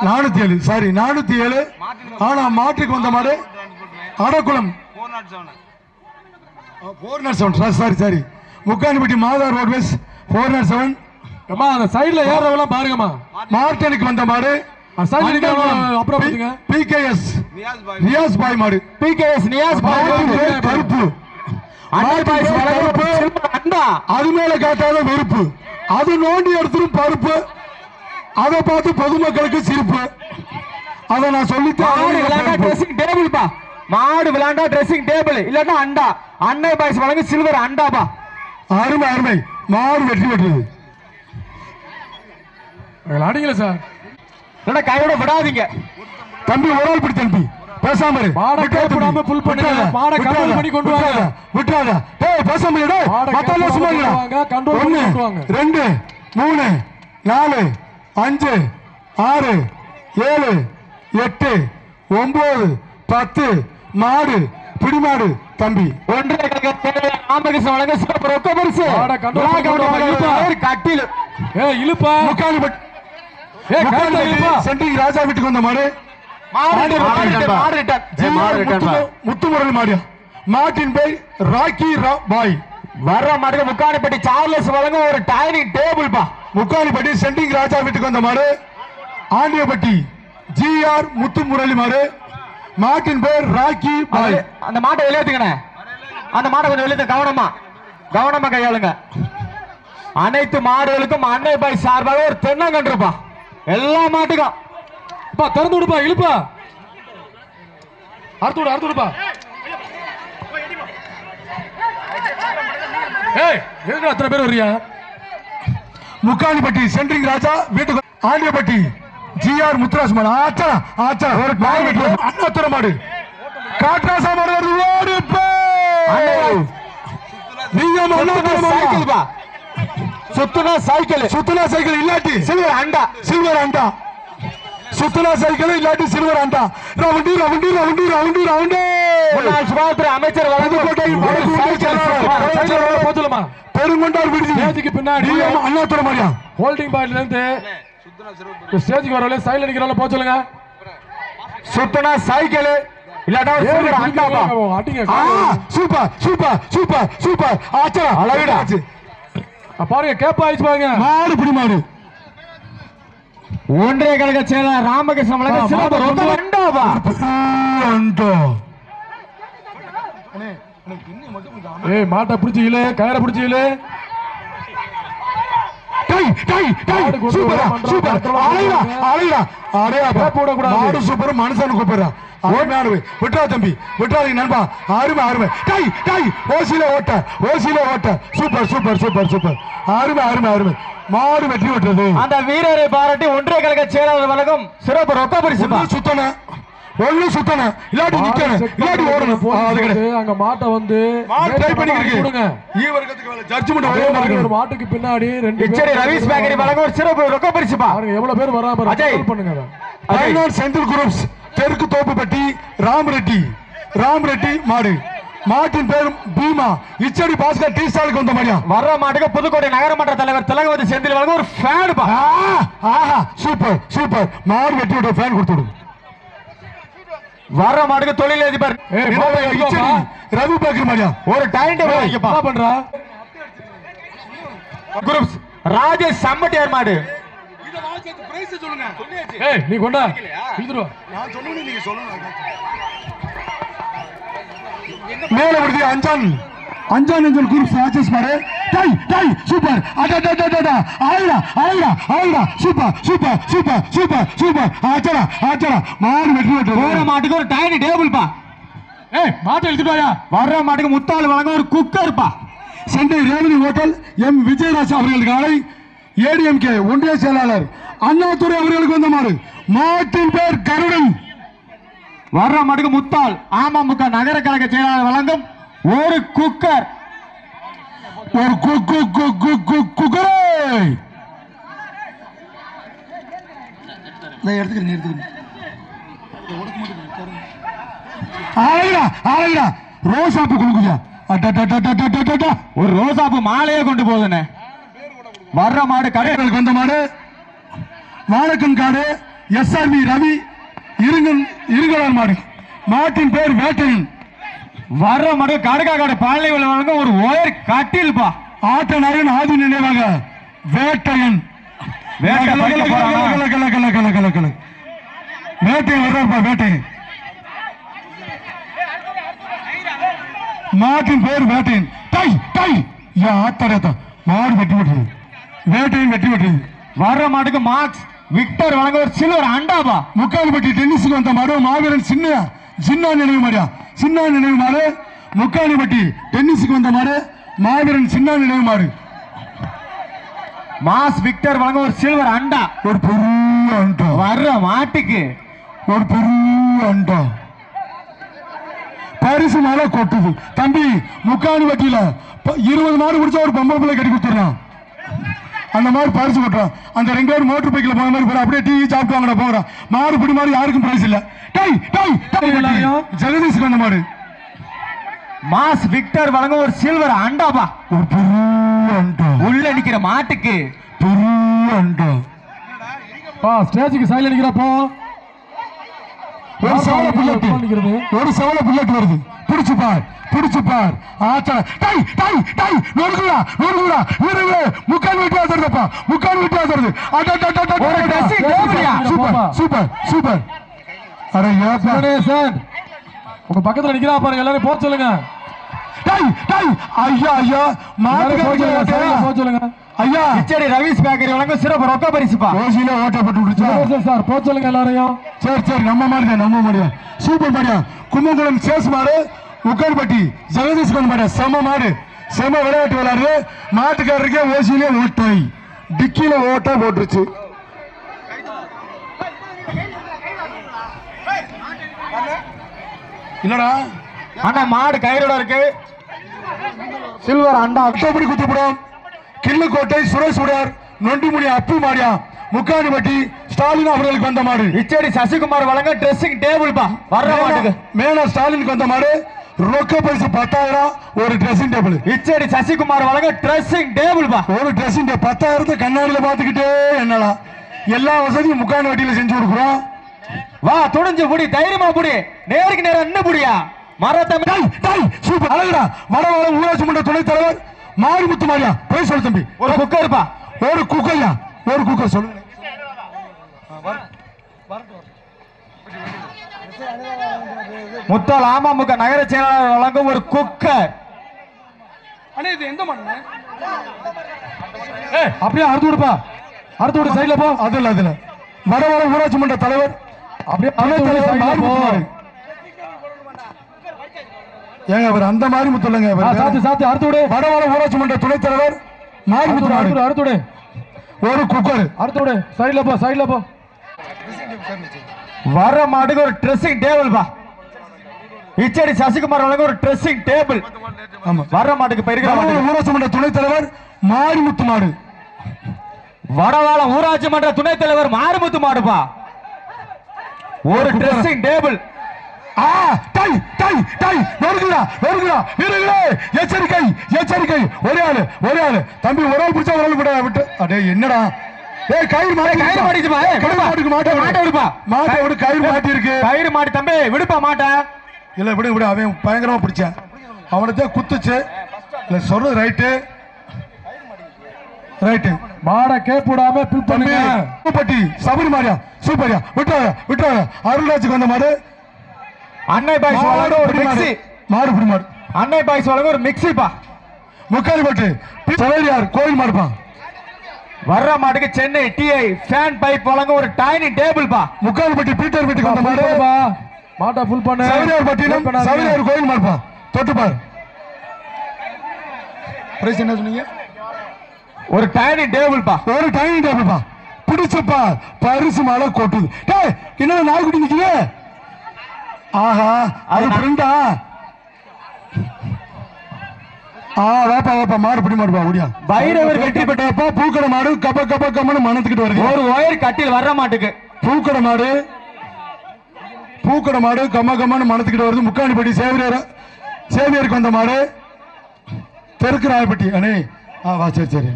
407 சாரி 407 ஆனா மாட்டுக்கு வந்த மாடு அடக்குளம் 407 சாரி முக்காணிப்பட்டி மாதா ரோட்வேஸ் 407. அம்மா அந்த சைடுல ஏறவெல்லாம் பாருங்கம்மா. மார்டனுக்கு வந்த மாடு அப்புறம் PKS நியாஸ் பாய் மாடு. PKS நியாஸ் பாய் கருப்பு அது மேல காட்டாத வெறுப்பு, அது நோண்டி எடுத்துரும் பருப்பு, அதை பார்த்து பொதுமக்களுக்கு சிரிப்பு. அதை நான் சொல்லித்தேன். ட்ரெஸ்ஸிங் டேபிள் பா, மாடு விளையாண்டா ட்ரெஸ்ஸிங் டேபிள் இல்லன்னா அண்டா. அன்னை பாய்ஸ் வழங்கு சில்வர் அண்டாபா. அருமை அருமை, மாடு வெற்றி பெற்றது. அடிக்கல சார், கையோட விடாதீங்க தம்பி. ஒரு ஆள் பிடி தம்பி, பேசாம இரு. மாடை கைப்படாம புல் பண்ணுங்க, மாடை கண்ட்ரோல் பண்ணி கொண்டு வாங்க. விட்டுறாத டேய், பேசாம இரு டேய். மத்தல சும்மா இருடா. கண்ட்ரோல் பண்ணி கொண்டு வாங்க. 2 3 4 5 6 7 8 9 10 மாடு பிடி மாடு தம்பி. ஒன்றரை ராமகிருஷ்ணன் வழங்க சிறப்பு ரொக்க பரிசு. கட்டில் இழுப்பா முக்காலிப்பட்டி சென்ட்ரிங் ராஜா வீட்டுக்கு வந்த மாடு. முத்துமுரளி மாடியா. மாட்டின் பேர் ராக்கி பாய். வர்ற மாடு முக்காலிப்பட்டி சார்லஸ் வழங்க ஒரு டைனிங் டேபிள் பா. முக்காலிப்பட்டி சென்ட்ரிங் ராஜா வீட்டுக்கு வந்த மாடு. ஆண்டியப்பட்டி GR முத்துமுரளி மாடு. மாட்டின் பேர் ராக்கி பாய். அந்த மாட்டை வெளியேத்துங்கண்ணே, அந்த மாட்டை கொஞ்சம் வெளியே கவனமா கவனமா கையாளுங்க. அனைத்து மாடுகளுக்கும் அன்னை பாய் சார்பாக ஒரு தென்னங்கன்றுப்பா. எல்லா மாட்டுக்கும் திறந்து விடுப்பா, இழுப்பா, அறுத்து விடு, அறுத்து விடுப்பா. எதுக்கு அத்தனை பேர் வர்றியா? முக்காலிப்பட்டி சென்ட்ரிங் ராஜா வீட்டுக்கு. ஆண்டியப்பட்டி GR முத்துராஜ் மாடு. ஆச்சா ஆச்சா ஒரு அண்ணாத்துறை மாடு. காட்ராசா மாடு ரோடு சுத்துனா சைக்கிள், சுத்துனா சைக்கிள் இல்லாட்டி சில்வர் அண்டா, சில்வர் அண்டா. சுத்துனா சைக்கிள் இல்லாட்டி சில்வர் அண்டா. ரவுண்டி ரவுண்டி ரவுண்டி ரவுண்டி ரவுண்டி. சுகாதார அமைச்சர் பெருங்கொண்டார் விடுதி ஸ்டேஜுக்கு பின்னாடி அண்ணாத்துறை மாடியா. ஹோல்டிங் பாயிண்ட்ல இருந்து ஸ்டேஜுக்கு வரல சைடுல நிக்கிறவங்க போக சொல்லுங்க. சுத்துனா சைக்கிள் இல்லாட்டா சில்வர் அண்டாபா. அடிங்க. Super super super super. ஆச்சா அழகுடா. பாருங்க, கேப்பா ஆயிச்சு பாருங்க. மாடு பிடி மாடு. ஒன்றிய கழக செயலர் ராமகிருஷ்ணன் வழங்க சிறப்பு ரொக்க அண்டாபா. மாட்டை பிடிச்சி இழு, கயிறை பிடிச்சி இழு. மனுஷன் கூப்பிடுறா. விட்டா தம்பி, விட்டா நண்பா. அருமை அருமை. ஓசில ஓட்ட, ஓசில ஓட்ட. Super super super super. அருமை அருமை அருமை. மாடு வெற்றி பெற்றது. அந்த வீரரை பாராட்டி ஒன்றிய கழக செயலாளர் வழங்கும் சிறப்பு ரொக்க பரிசு. சுத்தன ஒண்ணு சுத்தன இல்லாட்டி நிக்கணும், இல்லாட்டி ஓடணும். அங்க மாட்டை வந்து ட்ரை பண்ணிக்கிறீங்க. ஜட்ஜ்மென்ட் ஒரே மாதிரி. ஒரு மாட்டுக்கு பின்னாடி 2 சரி, ரவீஸ் பேக்கரி வழங்கும் ஒரு சிறப்பு ரொக்க பரிசு பா. எவ்வளவு பேர் வராம கண்ட்ரோல் பண்ணுங்க. ஃபைனான்ஸ் சென்ட்ரல் குரூப்ஸ் தெற்கு தோப்புப்பட்டி ராமரெட்டி. ராமரெட்டி மாடு. மாட்டின் பேர் பீமா. இச்சடி பாஸ்கர் டீ ஸ்டாலுக்கு வந்த மாதிரியா. வர்ற மாட்டுக்கு புதுக்கோட்டை நகரமன்ற தலைவர் திலகவதி செந்தில் வழங்க ஒரு ஃபேன் பா. ஆஹா சூப்பர் சூப்பர். மாடு வெட்டி விட்டு ஃபேன் கொடுத்துடு. வர்ற மாட்டுக்கு தொழிலதிபர் ரவி பேக்கர் மாதிரியா ஒரு டைம் டேபிள் வாங்கிப்பா. என்ன பண்றா? குரூப்ஸ் ராஜேஷ் சம்மட்டியார் மாடு. நீ கொண்டா இழுத்துருவா. மேல விடுதி அஞ்சான் அஞ்சல் குரூப் ராஜேஷ் மாடு. டை டை சூப்பர். அடடடடடா ஆயிரா ஆயிரா ஆயிரா. Super super super super super. ஆச்சரா ஆச்சரா. மாடு வெற்றி பெற்றது. வர்ற மாட்டுக்கு ஒரு டைனிங் டேபிள் பா. மாட்டை இழுத்துட்டு வாயா. வர்ற மாட்டுக்கு முத்தாள் வழங்க ஒரு குக்கர் பா. சென்னை ரேவதி ஹோட்டல் M விஜயராஜ் அவர்களுக்கு நாளை ADMK ஒன்றிய செயலாளர் அண்ணாதுரை அவர்களுக்கு வந்த மாடு. மாட்டின் பேர் கருடன். வர்ற மாட்டுக்கு முத்தாள் அமமுக நகர கழக செயலாளர் வழங்கும் ஒரு குக்கர். ஒரு குக்கர். ரோசாப்பு குழுக்குஜா. ஒரு ரோசாப்பு மாலையே கொண்டு போகுதுன்னு. வர்ற மாடு கடைகளுக்கு வந்த மாடு. வாழக்கன் காடு SRV ரவி இருங்கலார் மாடு. மாட்டின் பேர் வேட்டையன். வர்ற மாடு காடுகாடு பாலை வழங்க ஒரு ஒயர் கட்டில்பா. ஆட்ட நாயகன் ஆதி நினைவாக வேட்டையன் வேட்டையன் வர்றாருப்பா. வேட்டையன் மாட்டின் பேர் வேட்டையன். டை டை ஆத்தாட மாடு வெட்டி விட்டுருது. வேட்டையன் வெட்டி விட்டுருது. வர்ற மாட்டுக்கு மார்க்ஸ் விக்டர் வழங்க ஒரு சில்வர் அண்டாபா. முக்காலிப்பட்டி டென்னிஸுக்கு வந்த மாடு மாவீரன் சின்ன நினைவு மாடியா. சின்ன நினைவு மாடு முக்காலிப்பட்டி டென்னிஸுக்கு வந்த மாடு மாவீரன் சின்ன நினைவு மாடு. மாஸ் விக்டர் வழங்க ஒரு சில்வர் அண்டா. ஒரு பெரிய அண்டா வர்ற மாட்டுக்கு ஒரு பெரிய அண்டா பரிசு மேல கொட்டுது. தம்பி முக்காலிப்பட்டியில 20 மாடு குடிச்சா ஒரு பொம்பளை பிள்ளை கட்டி கொடுத்துறான். அந்த மாதிரி பரிசு கொட்டுறான். அந்த 2 பேர் மோட்டர் பைக்கில் போன மாதிரி போற அப்படியே டீ சாப்பிட்டு போகிறான். மாடு பிடி மாதிரி யாருக்கும் பிரைஸ் இல்ல. டை டை ஜெகதீஷ் வந்த மாடு. மாஸ் விக்டர் வழங்க ஒரு சில்வர் அண்டாபா. ஒரு பெரிய அண்டா உள்ள நிக்கிற மாட்டுக்கு பெரிய அண்டா. ஸ்டேஜுக்கு சைடுல நிக்கிறப்போ ஒரு செவல புல்லட் வருது. பிடிச்சு பார் ஆச்சா. டை டை டை நொறுகுடா வீரர்களே முக்கால் வெட்டி ஆசறதுப்பா. முக்கால் வெட்டி ஆசறது. Super super. அட ஏப்பா சார் உங்க பக்கத்துல நிக்கிறா பாருங்க. எல்லாரும் போக சொல்லுங்க. டை டை ஐயா மாடு போக சொல்லுங்க. ஐயா கிச்சடி ரவிஸ் பேக்கரி வழங்க சிறப்பு ரொக்க பரிசுப்பா. ஓசியில ஓட்டப்பட்டு விடுச்சா சார் போக சொல்லுங்க எல்லாரையும். சரி நம்ம மாடியா சூப்பர் மாடியா. கும்பகோணம் சேஸ் மாடு முக்கால்பட்டி ஜெகதீஷ் மாடு செம மாடு. செம விளையாட்டு விளையாடு. மாட்டுக்காரருக்கே ஓசியிலே ஓட்டை டிக்கில ஓட்டை போட்டுருச்சு. இல்லடா அண்ணா மாடு கயிறோட இருக்கு. சில்வர் அண்டா அக்டோபரி குத்திப்படும். கிள்ளுக்கோட்டை சுரேஷ் உடையார் நொண்டிமுடி அப்பு மாடியா முக்காடிப்பட்டி ஸ்டாலின் அவர்களுக்கு வந்த மாடு. இச்சடி சசிகுமார் வழங்க ட்ரெஸ்ஸிங் டேபிள் பா. வர்ற மாட்டுக்கு மேல ஸ்டாலினுக்கு வந்த மாடு. ரொக்க பரிசு 10,000 ஒரு ட்ரெஸ்ஸிங் டேபிள். இச்சடி சசிகுமார் வழங்க ட்ரெஸ்ஸிங் டேபிள் பா. ஒரு ட்ரெஸ்ஸிங் 10,000 கண்ணாடியில பாத்துக்கிட்டே என்னடா எல்லா வசதியும் முக்காடு வட்டியில செஞ்சு கொடுக்குறோம். வா துணிஞ்சு புடி தைரியமா புடி நேருக்கு நேரம் என்ன புடியா மரத்தமிழ் சூப்பர் அழகுடா. வடவாள ஊராட்சி மன்ற துணைத் தலைவர் மாரிமுத்து மாரியா போய் சொல்லு தம்பி. ஒரு குக்கர் பா. ஒரு குக்கர்யா ஒரு குக்கர் சொல்லு. முத்தால் அமமுக நகர செயலாளர் வழங்கும் ஒரு குக்கர். அப்படியே அறுத்து விடுப்பா. அறுத்து விடு சைடுல போ. அதுல வடவாள ஊராட்சி மன்ற தலைவர் அப்படியே ஏங்க அவர் அந்த மாரிமுத்து இல்லைங்க. சாத்தி அறுத்து விடு. வடவாள ஊராட்சி மன்ற துணைத் தலைவர் மாரிமுத்து அறுத்து விடு. ஒரு குக்கர் அறுத்து விடு. சைடுல போ. வர மாட்டுக்கு ஒரு ட்ரெஸ்ஸிங் டேபிள் பா. இச்சடி சசிகுமார் வழங்க ஒரு ட்ரெஸ்ஸிங் டேபிள். வர மாட்டுக்கு பெருகிற ஊராட்சி மன்ற துணைத் தலைவர் மாரிமுத்து மாடு. வடவாள ஊராட்சி மன்ற துணைத் தலைவர் மாரிமுத்து மாடுப்பா. ஒரு ட்ரெஸ்ஸிங் டேபிள். எச்சரிக்கை ஒரே ஆளு தம்பி ஒரு ஆள் பிடிச்சா ஒரு ஆள் விட விட்டு அடே என்னடா கயிறு மாட்டி இருக்கு. கயிறு மாட்டி தம்பி விடுப்பா மாட்டேன். இல்ல விடு அவன் பயங்கரமா பிடிச்சான். அவனதான் குத்துச்சு. இல்ல சொல்றது ரைட்டு மாட கேப்புடாம பட்டி சபரி மாரியா சூப்பரியா விட்டுறாங்க. அருள்ராஜுக்கு வந்த மாடு. அன்னை பாய்ஸ் வழங்க ஒரு மிக்ஸி. மாடு புடி மாடு. அன்னை பாய்ஸ் வழங்க ஒரு மிக்ஸி பா. முக்காலிப்பட்டு சவேரியார் கோயில் மாடுப்பா. வர்ற மாட்டுக்கு சென்னை டிஐ ஃபேன் பைப் வழங்க ஒரு டைனிங் டேபிள் பா. முக்காலிப்பட்டி பீட்டர் வீட்டுக்கு வந்த மாடு. மாட்டா ஃபுல் பண்ண சவேரியார் பட்டினம் சவேரியார் கோயில் மாடுப்பா. தொட்டு பாரு. பிரைஸ் என்ன சொன்னீங்க? ஒரு டைனிங் டேபிள் பா. பிடிச்சப்பா பரிசு மாலை கொட்டுது. என்ன நாய்க்குட்டி நிக்குது? ஆஹா அது ஃப்ரெண்டா? வாப்பா மாடு பிடி மாடுப்பா ஓடியா. பைரவர் வெற்றி பெற்றப்பா பூக்கடை மாடு கம்மனு மனத்துக்கிட்டு வருது. ஒரு ஒயர் கட்டில் வர்ற மாட்டுக்கு பூக்கடை மாடு கம்மனு மனத்துக்கிட்டு வருது. முக்காணிப்பட்டி சேவியருக்கு வந்த மாடு. தெற்கு ராயப்பட்டி அண்ணே வா சரி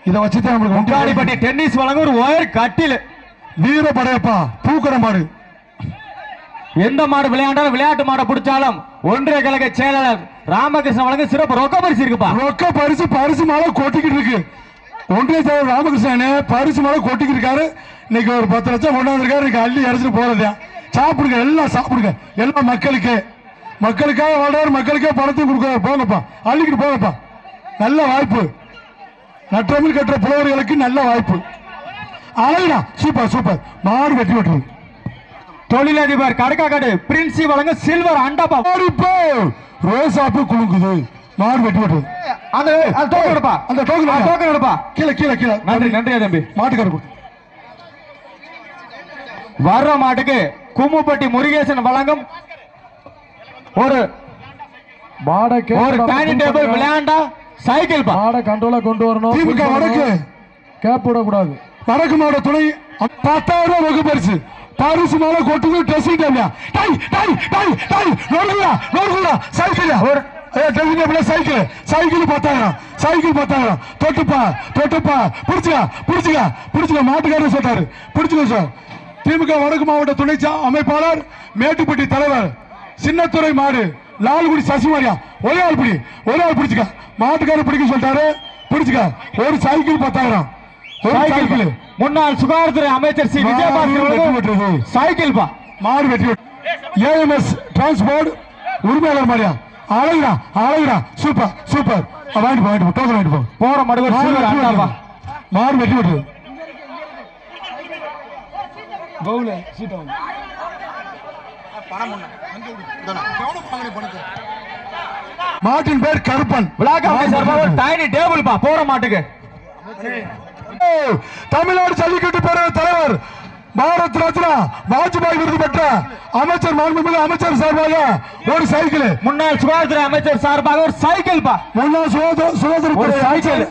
இதை வச்சுதான் நம்மளுக்கு முக்காணிப்பட்டி டென்னிஸ் வழங்க ஒரு ஒயர் கட்டில். வீரப்படையப்பா பூக்கடை மாடு. எந்த மாடு விளையாண்டாலும் விளையாட்டு மாடை பிடிச்சாலும் ஒன்றிய கழக செயலாளர் ராமகிருஷ்ணன் வழங்க சிறப்பு ரொக்க பரிசு இருக்குப்பா. ரொக்க பரிசு மேல கொட்டிக்கிட்டு இருக்கு. ஒன்றிய செயலர் ராமகிருஷ்ணன் பரிசு மேல கொட்டிக்கிட்டு இருக்காரு. இன்னைக்கு ஒரு 10 லட்சம் கொண்டாந்துருக்காரு. இன்னைக்கு அள்ளி அடிச்சுட்டு போறதா. சாப்பிடுங்க, எல்லாம் சாப்பிடுங்க. எல்லாம் மக்களுக்காக வாழ்றாரு, மக்களுக்கே பணத்தையும் கொடுக்குறாரு. போங்கப்பா, அள்ளிக்கிட்டு போங்கப்பா. நல்ல வாய்ப்பு, நற்றமிழ் கற்ற புலவர்களுக்கு நல்ல வாய்ப்பு. அழகுடா, சூப்பர். மாடு வெட்டி விட்டுரு. தொழிலதிபர் கடக்காடு பிரின்சி வழங்க சில்வர் அண்டாப்பா. ரோசாப்பு குலுங்குது. மாடு வெட்டி விட்டுரு. அந்த டோக்கன் எடுப்பா, அந்த டோக்கன் எடுப்பா. கீழே. நன்றி தம்பி. மாட்டுக்கார வர்ற மாட்டுக்கு கும்முப்பட்டி முருகேசன் வழங்கும் ஒரு டைனிங் டேபிள் விளையாண்டா சைக்கிள் மாட கண்ட்ரோலா கொண்டு வரணும். திமுக வடக்கு கேப் விடக்கூடாது. வடக்கு மாவட்ட துணை 10,000 ரொக்க பரிசு மேல கொட்டுது. ட்ரெஸ்ஸிங் டேபிள் சைக்கிள் சைக்கிள் 10,000 தொட்டுப்பா பிடிச்சுக்க மாட்டுக்காரர் சொல்றாரு. பிடிச்சுக்க சார். திமுக வடக்கு மாவட்ட துணை அமைப்பாளர் மேட்டுப்பட்டி தலைவர் சின்னத்துறை மாடு லால்குடி சசிமாரியா ஒரே ஆள் பிடிச்சுக்க. மாட்டுக்காரர் பிடிக்க சொல்லிட்டாரு. பிடிச்சுக்க. ஒரு சைக்கிள் 10,000. சைக்கிள் முன்னாள் சுகாதாரத்துறை அமைச்சர் சி விஜயபாஸ்கர் சைக்கிள் பா. மாடு வெட்டி ஏஎம்எஸ் டிரான்ஸ்போர்ட் உரிமையாளர் மாதிரியா. அழகுடா சூப்பர். வாங்கிட்டு டோக்கன் வாங்கிட்டு போ. போற மாடு வெட்டி விட்டு மாட்டின் பேர் கருப்பன். டைனிங் டேபிள் பா. போற மாட்டுக்கு தமிழ்நாடு ஜல்லிக்கட்டு பேரவை தலைவர் பாரத் ரத்னா வாஜ்பாய் விருது பெற்ற அமைச்சர் மாண்புமிகு அமைச்சர் சார்பாக ஒரு சைக்கிள். முன்னாள் சுகாதாரத்துறை அமைச்சர் சார்பாக ஒரு சைக்கிள் பா. முன்னாள் சுகாதாரத்துறை அமைச்சர்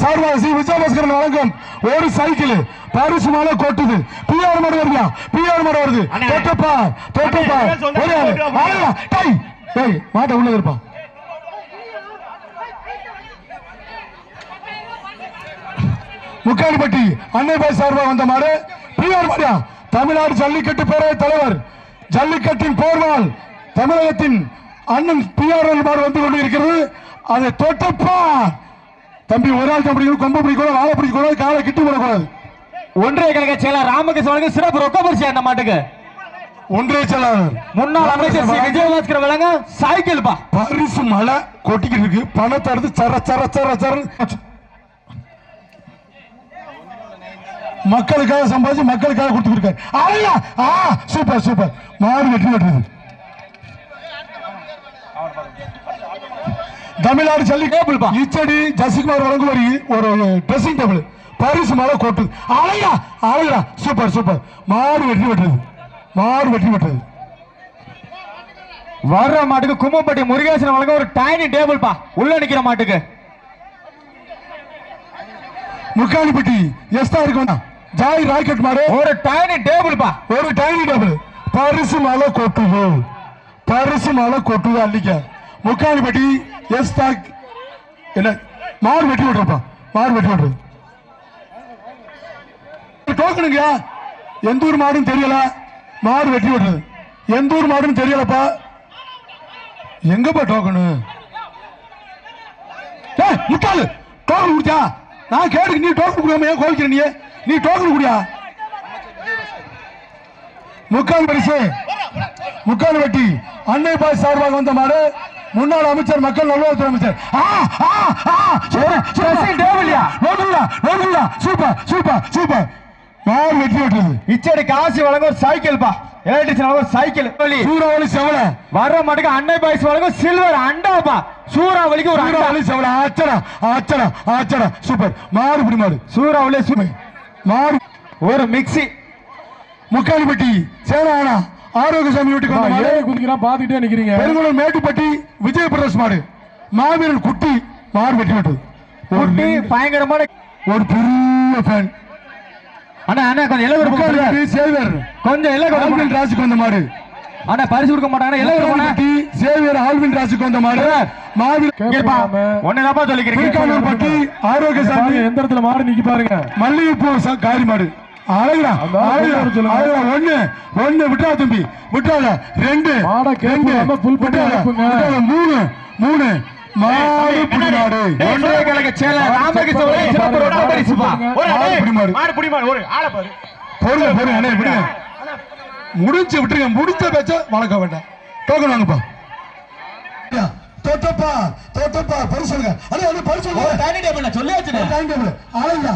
சார்பாக சி விஜயபாஸ்கரன் வழங்கும் ஒரு சைக்கிள் பரிசு மேல கொட்டுது. பிஆர் மாடு வருது. தொட்டப்பா மாட்ட உள்ள இருப்பா. முக்காடிப்பட்டி அன்னைபாய் சார்பாக வந்த மாடு பிஆர் மாடியா. தமிழ்நாடு ஜல்லிக்கட்டு பேரவை தலைவர் ஜல்லிக்கட்டின் போர்வால் தமிழகத்தின் அண்ணன் பிஆர் மாடு வந்து கொண்டு இருக்கிறது. அதை தொட்டப்பா தம்பி ஒரு ஆள் தான் பிடிக்கணும். கொம்பு பிடிக்கணும், வாழை பிடிக்கக்கூடாது, காலை கிட்டி போடக்கூடாது. ஒன்றிய கழக செயலர் ராமகிருஷ்ணன் சிறப்பு ரொக்க பரிசு அந்த மாட்டுக்கு. ஒன்றிய செயலாளர் முன்னாள் அமைச்சர் சி விஜயபாஸ்கர் வழங்க சைக்கிள் பா. பரிசு மழை கொட்டிக்கிட்டு இருக்கு. பணத்தை எடுத்து சர மக்களுக்காக சம்பாதிச்சு மக்களுக்காக கொடுத்துருக்காரு. சூப்பர். மாடு வெற்றி பெற்றது. தமிழ்நாடு ஜல்லிக்கட்டு இச்சடி ஜசிகுமார் வழங்குவரி ஒரு ட்ரெஸ்ஸிங் டேபிள் பரிசு மேல கொட்டு. அழகா சூப்பர். மாடு வெற்றி பெற்றது. வர்ற மாட்டுக்கு கும்மப்பட்டி முருகேசன் வழங்க ஒரு டைனிங் டேபிள் பா. உள்ள நிக்கிற மாட்டுக்கு முக்காலிப்பட்டி எஸ்தா இருக்கு ஜாய் ராக்கெட் மாடு ஒரு டைனிங் டேபிள் பா. ஒரு டைனிங் டேபிள் பரிசு மேல கொட்டுது. அள்ளிக்க முக்காலிப்பட்டி எஸ்தா என்ன மாடு வெட்டி விட்டுறப்பா. டோக்கனுங்க எந்த ஊர் மாடுன்னு தெரியல. மாடு வெட்டி விடுறது எந்த ஊர் மாடுன்னு தெரியலப்பா. எங்கப்பா டோக்கனு? முட்டாளு டோக்கன் குடிச்சா நான் கேட்டு நீ டோக்கன் கொடுக்காம ஏன் கோவிக்கிற? நீ டோக்கன் குடியா? முக்கால் வெட்டி அன்னை பாய் சார்பாக வந்த மாடு முன்னாள் அமைச்சர் மக்கள் நல்வாழ்வுத்துறை அமைச்சர். சூப்பர் மாடு வெட்டி விட்டது. இச்சடி காசி வழங்க ஒரு சைக்கிள் பா. எலக்ட்ரிஷியன் வழங்க ஒரு சைக்கிள். சூறாவளி செவல வர்ற மாட்டுக்கு அன்னை பாய்ஸ் வழங்க சில்வர் அண்டா பா. சூறாவளிக்கு ஒரு சூறாவளி செவல ஆச்சடா சூப்பர். மாடு சூறாவளி மாடு ஒரு மிக்சி. முக்காலிப்பட்டி சேனானா ஆரோக்கியசாமி வீட்டுக்கு பாத்துக்கிட்டே நிக்கிறீங்க. பெருங்குளம் மேட்டுப்பட்டி விஜய பிரதேஷ் மாடு மாவீரன் குட்டி மாடு வெட்டி விட்டது. குட்டி பயங்கரமான ஒரு பெரிய ஃபேன். அண்ணா கொஞ்சம் இலவச சேவியர் கொஞ்சம் ஆல்வின் ராஜுக்கு வந்த மாடு. அண்ணா பரிசு கொடுக்க மாட்டாங்க. சேவியர் ஆல்வின் ராஜுக்கு வந்த மாடு ஒன்னதாப்பா சொல்லிக்கிறேன். ஆரோக்கியசாமி எந்த இடத்துல மாடு நிக்கி பாருங்க. மல்லிகைப்பூ காரி மாடு அழகுடா ஒண்ணு ஒண்ணு விட்டா தம்பி விட்டாத ரெண்டு மூணு மூணு மாடு புடிமாடு ஒன்றே கலக்க சேல ராமகிருஷ்ணன் சிறப்பு ரோட்டா பரிசுப்பா மாடு புடிமாடு ஒரு ஆளை பாரு பொறுங்க பொறுங்க அண்ணே விடுங்க முடிஞ்சு விட்டுருங்க முடிச்ச பேச்ச வளர்க்க வேண்டாம் டோக்கன் வாங்கப்பா தொட்டப்பா தொட்டப்பா பரிசுங்க அடே அடே பரிசுங்க டைனிங் டேபிள்ல சொல்லியாச்சு டைனிங் டேபிள் ஆளா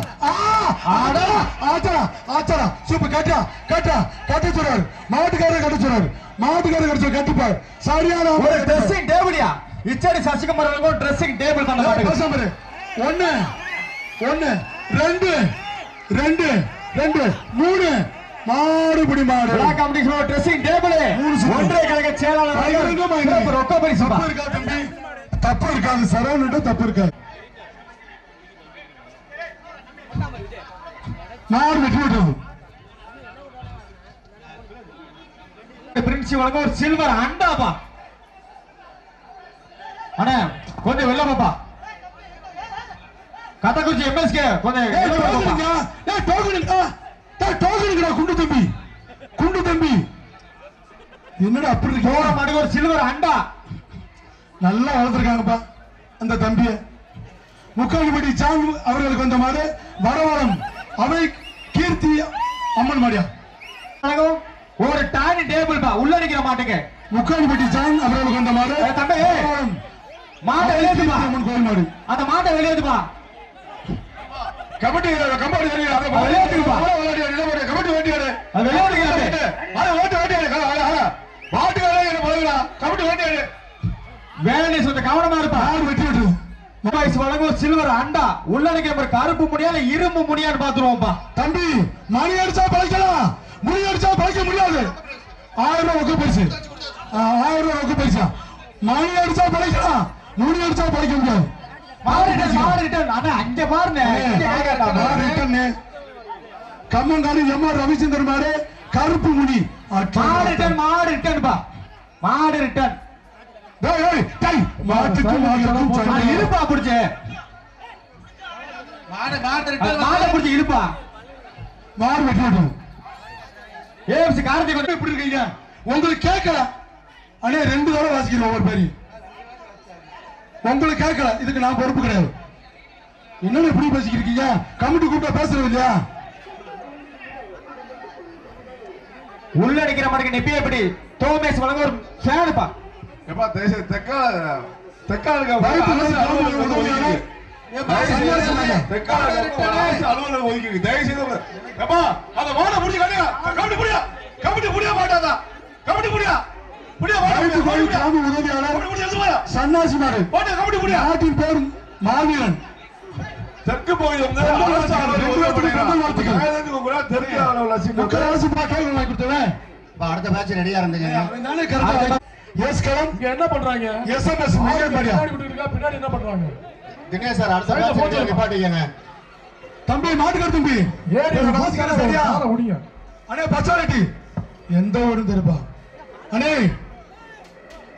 ஆடா ஆச்சரா ஆச்சரா சூப்பர் கட்டா கட்டா கட்ட சொல்றாரு மாட்டுக்காரர் கட்ட சொல்றாரு மாட்டுக்காரர் கட்ட கட்டிப்பார் சரியான ஒரு ட்ரெஸ்ஸிங் டேபிள்யா இச்சடி சசிகுமார் அவர்கள் ட்ரெஸ்ஸிங் டேபிள் பண்ண மாட்டேங்குது ஒன்னு ஒன்னு ரெண்டு ரெண்டு ரெண்டு மூணு மாடு புடி மாடு காம்படிஷன் ட்ரெஸ்ஸிங் டேபிள் ஒன்றே கலக்க சேலாளர் ரொக்க பரிசு தப்பு இருக்காது சரவண தப்பு இருக்காது மாடு வெட்டி விட்டது பிரின்சி வழங்க ஒரு சில்வர் அண்டாப்பா அண்ணா கொஞ்சம் வெள்ள பாப்பா கதகுச்சி எம்எஸ்கே கொஞ்சம் குண்டு தம்பி குண்டு தம்பி என்னடா அப்படி இருக்கு ஒரு சில்வர் அண்டா நல்லா வளர்த்திருக்காங்கப்பா அந்த தம்பிய முக்கால்படி சாங் அவர்களுக்கு வந்த மாதிரி வரவரம் அவை கீர்த்தி அம்மன் மாடியா ஒரு டானி டேபிள் பா உள்ள நிக்கிற மாட்டேங்க முக்கால்பட்டி சாங் அவர்களுக்கு வந்த மாதிரி தம்பி மாட்டை வெளியேதுப்பா அம்மன் கோயில் மாடு அந்த மாட்டை வெளியேதுப்பா கபடி கபடி வெளியேதுப்பா கபடி வேண்டியாரு அது வெளியேதுங்க அது ஓட்டு வேண்டியாரு மாட்டுக்காரே பழகுடா கபடி வேண்டியாரு வேலை சொல்ற கவனமா இருப்பா யார் வெட்டி விட்டு மொபைல்ஸ் வழங்கும் சில்வர் அண்டா உள்ள நிக்கிற கருப்பு முடியா இல்ல இரும்பு முடியான்னு பாத்துருவோம்ப்பா தம்பி மணி அடிச்சா பழைக்கலாம் முடி அடிச்சா பழைக்க முடியாது 1000 ரூபாய் ஒக்கு பரிசு 1000 ரூபாய் ஒக்கு பரிசா மணி அடிச்சா பழைக்கலாம் முடி அடிச்சா பழைக்க முடியாது கம்மங்காலி எம்ஆர் ரவிச்சந்திரன் மாடு கருப்பு முடி மாடு ரிட்டர்ன் மாட்டுக்கு இருப்பா புடிச்சு மாடு புடிச்சு இருப்பா மாடு வெட்டி ஏஎம்சி கார்த்திக் எப்படி இருக்கீங்க உங்களுக்கு கேட்கல அண்ணே 2 தடவை வாசிக்கிறோம் ஒவ்வொரு பேரி உங்களுக்கு கேட்கல இதுக்கு நான் பொறுப்பு கிடையாது என்னன்னு எப்படி பேசிக்கிட்டு இருக்கீங்க கமிட்டி கூப்பிட்டா பேசுறது இல்லையா உள்ள நிக்கிற மாதிரி நெப்பி எப்படி தோமேஸ் வழங்க ஒரு ஃபேனுப்பா எப்பா தேச தெக்காளுக்கு அலுவலகம் ஒதுக்கி தயவு செய்து எப்பா அந்த மாட முடிச்சு காட்டுங்க கமிட்டி முடியா கமிட்டி முடிய மாட்டாதா கமிட்டி முடியா சன்னாசி மாடு கமிட்டி முடியா நாட்டின் பேர் மாவீரன் தெற்கு பகுதியில் அடுத்த பேட்ச் ரெடியா இருந்தீங்க என்ன பண்றாங்க பின்னாடி என்ன பண்றாங்க தினேஷ் சார் அடுத்த பேட்ச் நிப்பாட்டிங்க தம்பி மாட்டுக்கார தம்பி சரியா அண்ணே பச்சாரெட்டி எந்த ஊரும் தெரிப்பா அண்ணே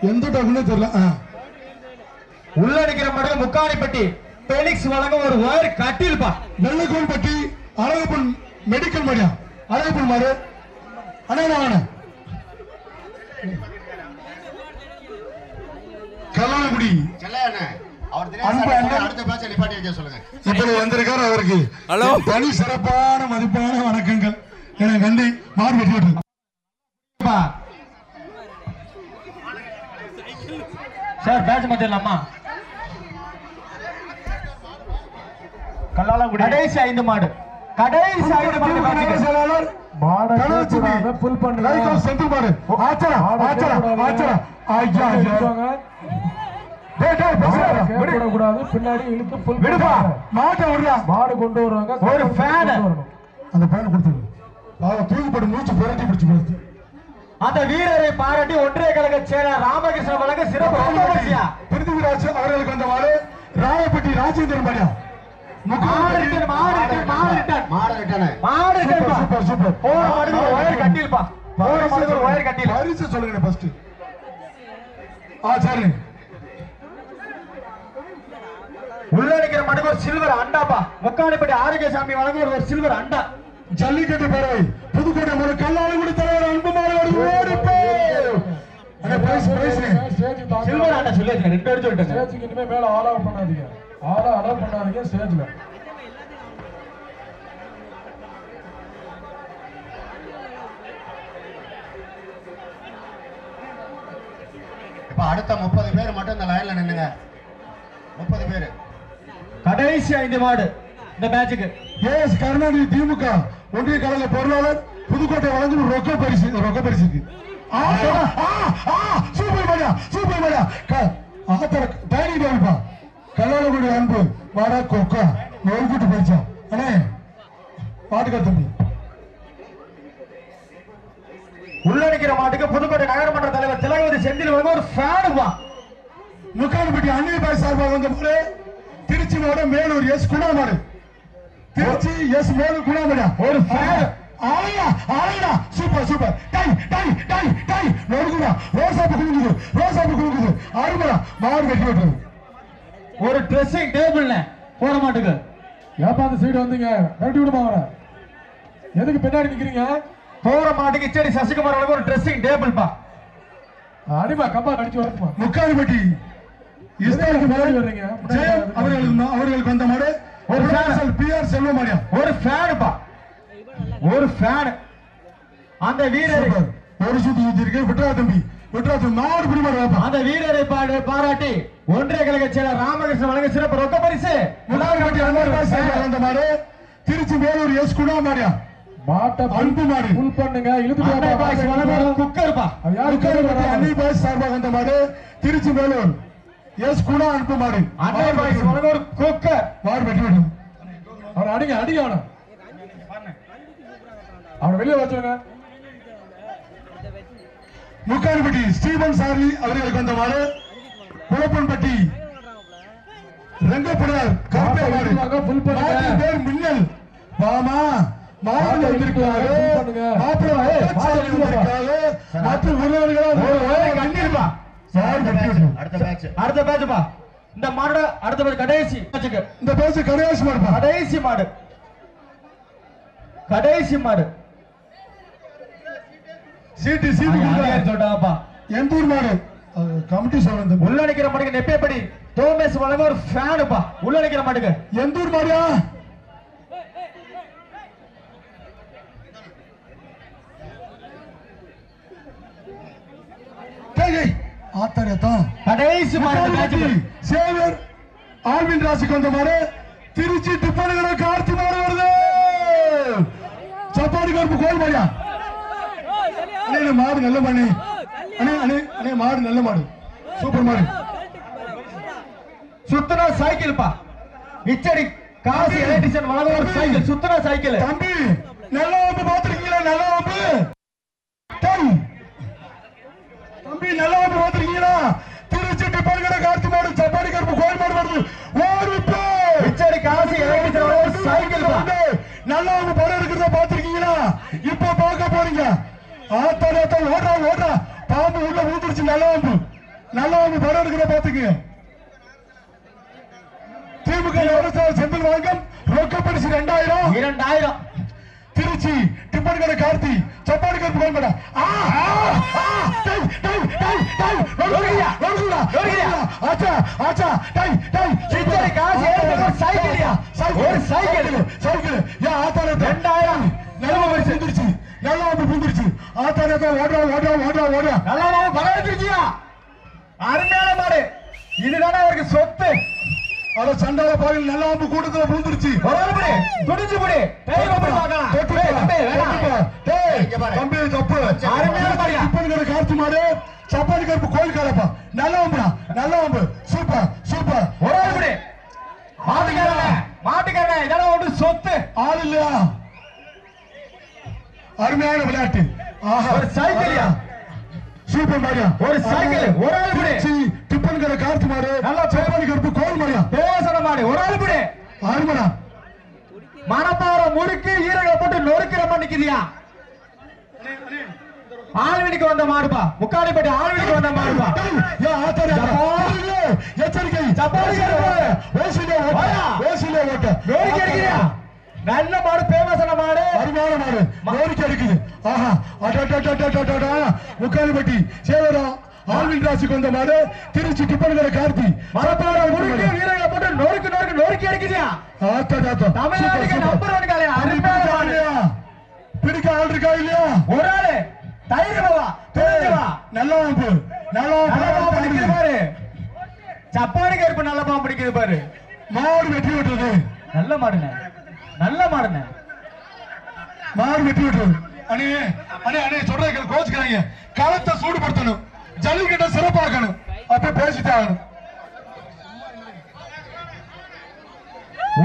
எந்த டக்குன்னு தெரியல உள்ள நிக்கிற மாதிரி முக்காணிப்பட்டி பெலிக்ஸ் வழங்க ஒரு ஒயர் கட்டில்பா வெள்ளைக்கோன் பட்டி அழகப்பன் மெடிக்கல் மாடியா அழகப்பன் மாறு அண்ணா கல்லாங்குடி அடுத்த பேட்ச் நிப்பாட்டி வைக்க சொல்லுங்க இப்படி வந்திருக்காரு அவருக்கு தனி சிறப்பான மதிப்பான வணக்கங்கள் என கண்டி மாறு வெட்டி விட்டு சார் பேட்ச் மாத்திரலாமா கல்லாலங்குடி கடைசி 5 மாடு கடைசி 5 மாடு செயலாளர் புல் பண்ணு சென்று மாடு ஆச்சரா ஆச்சரா ஆச்சரா ஐயா கூடாது பின்னாடி இழுத்து புல் விடுப்பா மாட்டை விடுறா மாடு கொண்டு வருவாங்க ஒரு ஃபேன் அந்த ஃபேன் கொடுத்துரு தூக்கி போட்டு மூச்சு புரட்டி பிடிச்சு கொடுத்து அந்த வீரரை பாராட்டி ஒன்றிய கழக செயலர் ராமகிருஷ்ணன் வழங்க சிறப்பு பிருத்திவிராஜ் அவர்களுக்கு வந்த மாடு ராயப்பட்டி ராஜேந்திரன் பாடியா சொல்லுங்க ஃபர்ஸ்ட் சரி உள்ள நிக்கிற மடுக்கு ஒரு சில்வர் அண்டாப்பா முக்காணிப்பட்டி ஆரோக்கியசாமி வழங்க ஒரு சில்வர் அண்டா ஜல்லிக்கட்டு பேரவை புதுக்கோட்டை மாடு கல்லாலங்குடி தலைவர் அன்புமாறு ஓடிப்போ சில்வர் ஆட்ட சொல்லி 2 பேர் சொல்லிட்டேன். ஸ்டேஜுக்கு இனிமே மேல அலோவ் பண்ணாதீங்க. அலோவ் பண்ணாதீங்க ஸ்டேஜ்ல. இப்ப அடுத்த 30 பேர் மட்டும் இந்த லைன்ல நின்னுங்க. 30 பேர். கடைசி 5 மாடு இந்த மேட்சுக்கு. எஸ் கருணாநிதி திமுக ஒன்றிய கழக பொருளாளர் புதுக்கோட்டை வழங்கும் ரொக்க பரிசுக்கு சூப்பர் மாடியா ஆத்தர டைனி டேவிப்பா கல்லாலங்குடி அன்பு வாடா கொக்கா நோய்கிட்டு போயிச்சா அண்ணே பாட்டுக்கா தம்பி. உள்ளடிக்கிற மாட்டுக்கு புதுக்கோட்டை நகரமன்ற தலைவர் திலகவதி செந்தில் வந்து ஒரு ஃபேனுப்பா. முக்கால்பட்டி அன்னிய பாய் சார்பாக வந்த மாடு திருச்சி மாவட்டம் மேலூர் எஸ் குணாமாடு. திருச்சி எஸ் மேலூர் குணாமாடியா ஒரு ஃபேன். ஆயா சூப்பர் டை நொறுக்குடா ரோசாப்பு குடுக்குது அருமடா மாடு வெட்டி விட்டுறது. ஒரு ட்ரெஸ்ஸிங் டேபிள்ல போற மாட்டுக்கு. ஏப்பா அந்த சைடு வந்தீங்க கட்டி விடுமா அவரை. எதுக்கு பின்னாடி நிக்கிறீங்க? போற மாட்டுக்கு இச்சடி சசிகுமார் அவர்களுக்கு ஒரு ட்ரெஸ்ஸிங் டேபிள்ப்பா. அடிமா கம்பா அடிச்சு வரட்டுமா. முக்கால்பட்டி இஸ்தானுக்கு முன்னாடி வர்றீங்க. அவர்களுக்கு வந்த மாடு ஒரு ஃபேன் பிஆர் செல்வ மாடியா ஒரு ஃபேனுப்பா. ஒரு ஃபேன். அந்த வீரர் ஒரு சுத்தி இருக்கு விட்ரா தம்பி மாடு பிடிமாடு. அந்த வீரரை பாராட்டி ஒன்றிய கழக செயலர் ராமகிருஷ்ணன் வழங்க சிறப்பு ரொக்க பரிசு. வந்த மாடு திருச்சி மேலூர் எஸ் குணாமாடியா மாட்ட அன்பு மாடு புல் பண்ணுங்க இழுத்து குக்கர்ப்பா. அன்னி பாய்ஸ் சார்பாக வந்த மாடு திருச்சி மேலூர் எஸ் குணா அன்பு மாடு அன்னை பாய்ஸ் வழங்க ஒரு குக்கர் மாடு வெட்டி விடும். அவனை அடிங்க அவனை வெளியே வச்சுருங்க. முக்கால்பட்டி ஸ்டீபன் சார்லி அவர்களுக்கு வந்த மாடு குளப்பன்பட்டி ரங்கப்படார் கருப்பை மாடு புல் பண்ணுங்க. பேர் மின்னல் வாமா மாடு வந்திருக்காங்க மற்ற உறவினர்கள் கண்டிப்பா அடுத்த பேட்ச்ப்பா. இந்த மாடு அடுத்த பேட்ச் கடைசி பேட்சுக்கு. இந்த பேச்சு கடைசி மாடுப்பா. கடைசி மாடு சீட்டு சொல்றாப்பா. எந்தூர் மாடு கமிட்டி சொல்றது உள்ளடிக்கிற மாட்டுக்கு நெப்பேப்படி தோமேஸ் வழங்க ஒரு ஃபேனுப்பா. உள்ளடிக்கிற மாட்டுக்கு எந்தூர் மாடியா ஆத்தாரியத்தான் கடைசி மாடு சேவர் ஆல்வின் ராசிக்கு வந்த மாடு திருச்சி டிப்பனுகிற கார்த்தி மாடு வருது. சப்பாடி கருப்பு கோல் மாடியா மாடு நல்ல மாடு அண்ணே மாடு நல்ல மாடு சூப்பர் மாடு. சுத்தனா சைக்கிள்ப்பா. இச்சடி காசி எலக்ட்ரிஷியன் வழங்க ஒரு சைக்கிள் சுத்தனா சைக்கிள். தம்பி நல்ல வம்பு பாத்துருக்கீங்களா? நல்ல வம்பு தம்பி நல்ல வம்பு பாத்துருக்கீங்களா? திருச்சி டிப்பன்கட கார்த்தி மாடு சப்பாடி கருப்பு கோயில் மாடு வருது. ஓடிப்போ இச்சடி காசி எலக்ட்ரிஷியன் வழங்க ஒரு சைக்கிள். நல்ல வம்பு படம் இருக்கிறத பாத்துருக்கீங்களா? இப்ப பார்க்க போறீங்க. ஆத்தாடி ஓடுறா பாம்பு உள்ள ஊத்துருச்சு. நல்ல வம்பு படம் இருக்கிறத பாத்துக்க. திமுக செந்தில் வழங்கும் ரொக்க பரிசு 2000 திருச்சி டிப்பன்கட கார்த்தி சப்பாடி கருப்பு கோயில் மாடு. அருமையான மாடு. இதுதானே அவருக்கு சொத்து. அத சண்டால பாவில் நல்ல வம்பு கூட்டத்துல புழுந்துருச்சு. துடிச்சு போடு தம்பி தப்பு. டிப்பன்கட கார்த்தி மாடு சப்பாடி கருப்பு கோயில் காலப்பா. நல்ல வம்பு சூப்பர். ஒரு ஆள் மாட்டுக்காரன் இதெல்லாம் ஒரு சொத்து. ஆள் இல்லையா? அருமையான விளையாட்டு. ஒரு சைக்கிளியா சூப்பர் மாடியா ஒரு சைக்கிள். ஒரு ஆள் டிப்பன்கட கார்த்தி மாடு நல்லா சப்பாடி கருப்பு கோயில் மாடியா பேசன மாடு. ஒரு ஆள் கூட ஆறுமடா மனப்பாற முறுக்கு ஈரங்களை போட்டு நொறுக்கிற பண்ணிக்கிறியா? ஆழ்வினிக்கு வந்த மாடுப்பா. முக்காலிப்பட்டி ஆழ்வினிக்கு வந்த மாடுப்பா. எச்சரிக்கை சப்பாடி கருப்பு ஓசிலே ஓட்ட நொறுக்கி அடிக்கிறியா? நல்ல மாடு, பேமஸான மாடு, அருமையான மாடு, மோரிக்கு அடிக்குது. ஆஹா, அடடடடடடடா, முக்காலிப்பட்டி சேவரா ஆல்வின் ராசிக்கு வந்த மாடு, திருச்சி டிப்பன்கரை கார்த்தி, மரப்பாறை முறுக்கு வீரர்களை போட்டு நொறுக்கு நொறுக்கு நொறுக்கி அடிக்குதியா. தமிழ்நாட்டுக்கு நம்பர் 1 காலையா, அருமையான மாடு. பிடிக்க ஆள் இருக்கா இல்லையா? ஒரு ஆளு தைரியமா தெரிஞ்சவா, நல்லா பாம்பு, நல்லா பாம்பு பிடிக்குது பாரு. ஜப்பானுக்கு ஏற்ப நல்ல பாம்பு பிடிக்குது பாரு. மாடு வெற்றி விட்டுறது, நல்ல மாடுங்க, நல்ல மாடுங்க, மாடு வெற்றி விட்டுறது. அண்ணே அண்ணே அண்ணே சொல்றீங்க, கோச்சுக்கிறாங்க. களத்தை சூடுபடுத்தணும், ஜல்லிக்கட்டை சிறப்பாக்கணும், அப்ப பேசிட்டாங்க.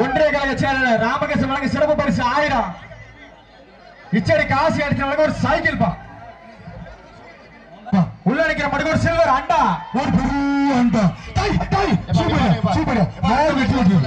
ஒன்றிய கழக செயலாளர் ராமகிருஷ்ணன் வழங்க சிறப்பு பரிசு 1000. இச்சடி காசி அடிச்சவங்களுக்கு ஒரு சைக்கிள் பா, உள்ள நிக்கிற மட்டும் ஒரு சில்வர் அண்டா, ஒரு பெரிய அண்டா. சூப்பர் சூப்பர், மாடு வெற்றி விட்டுறது.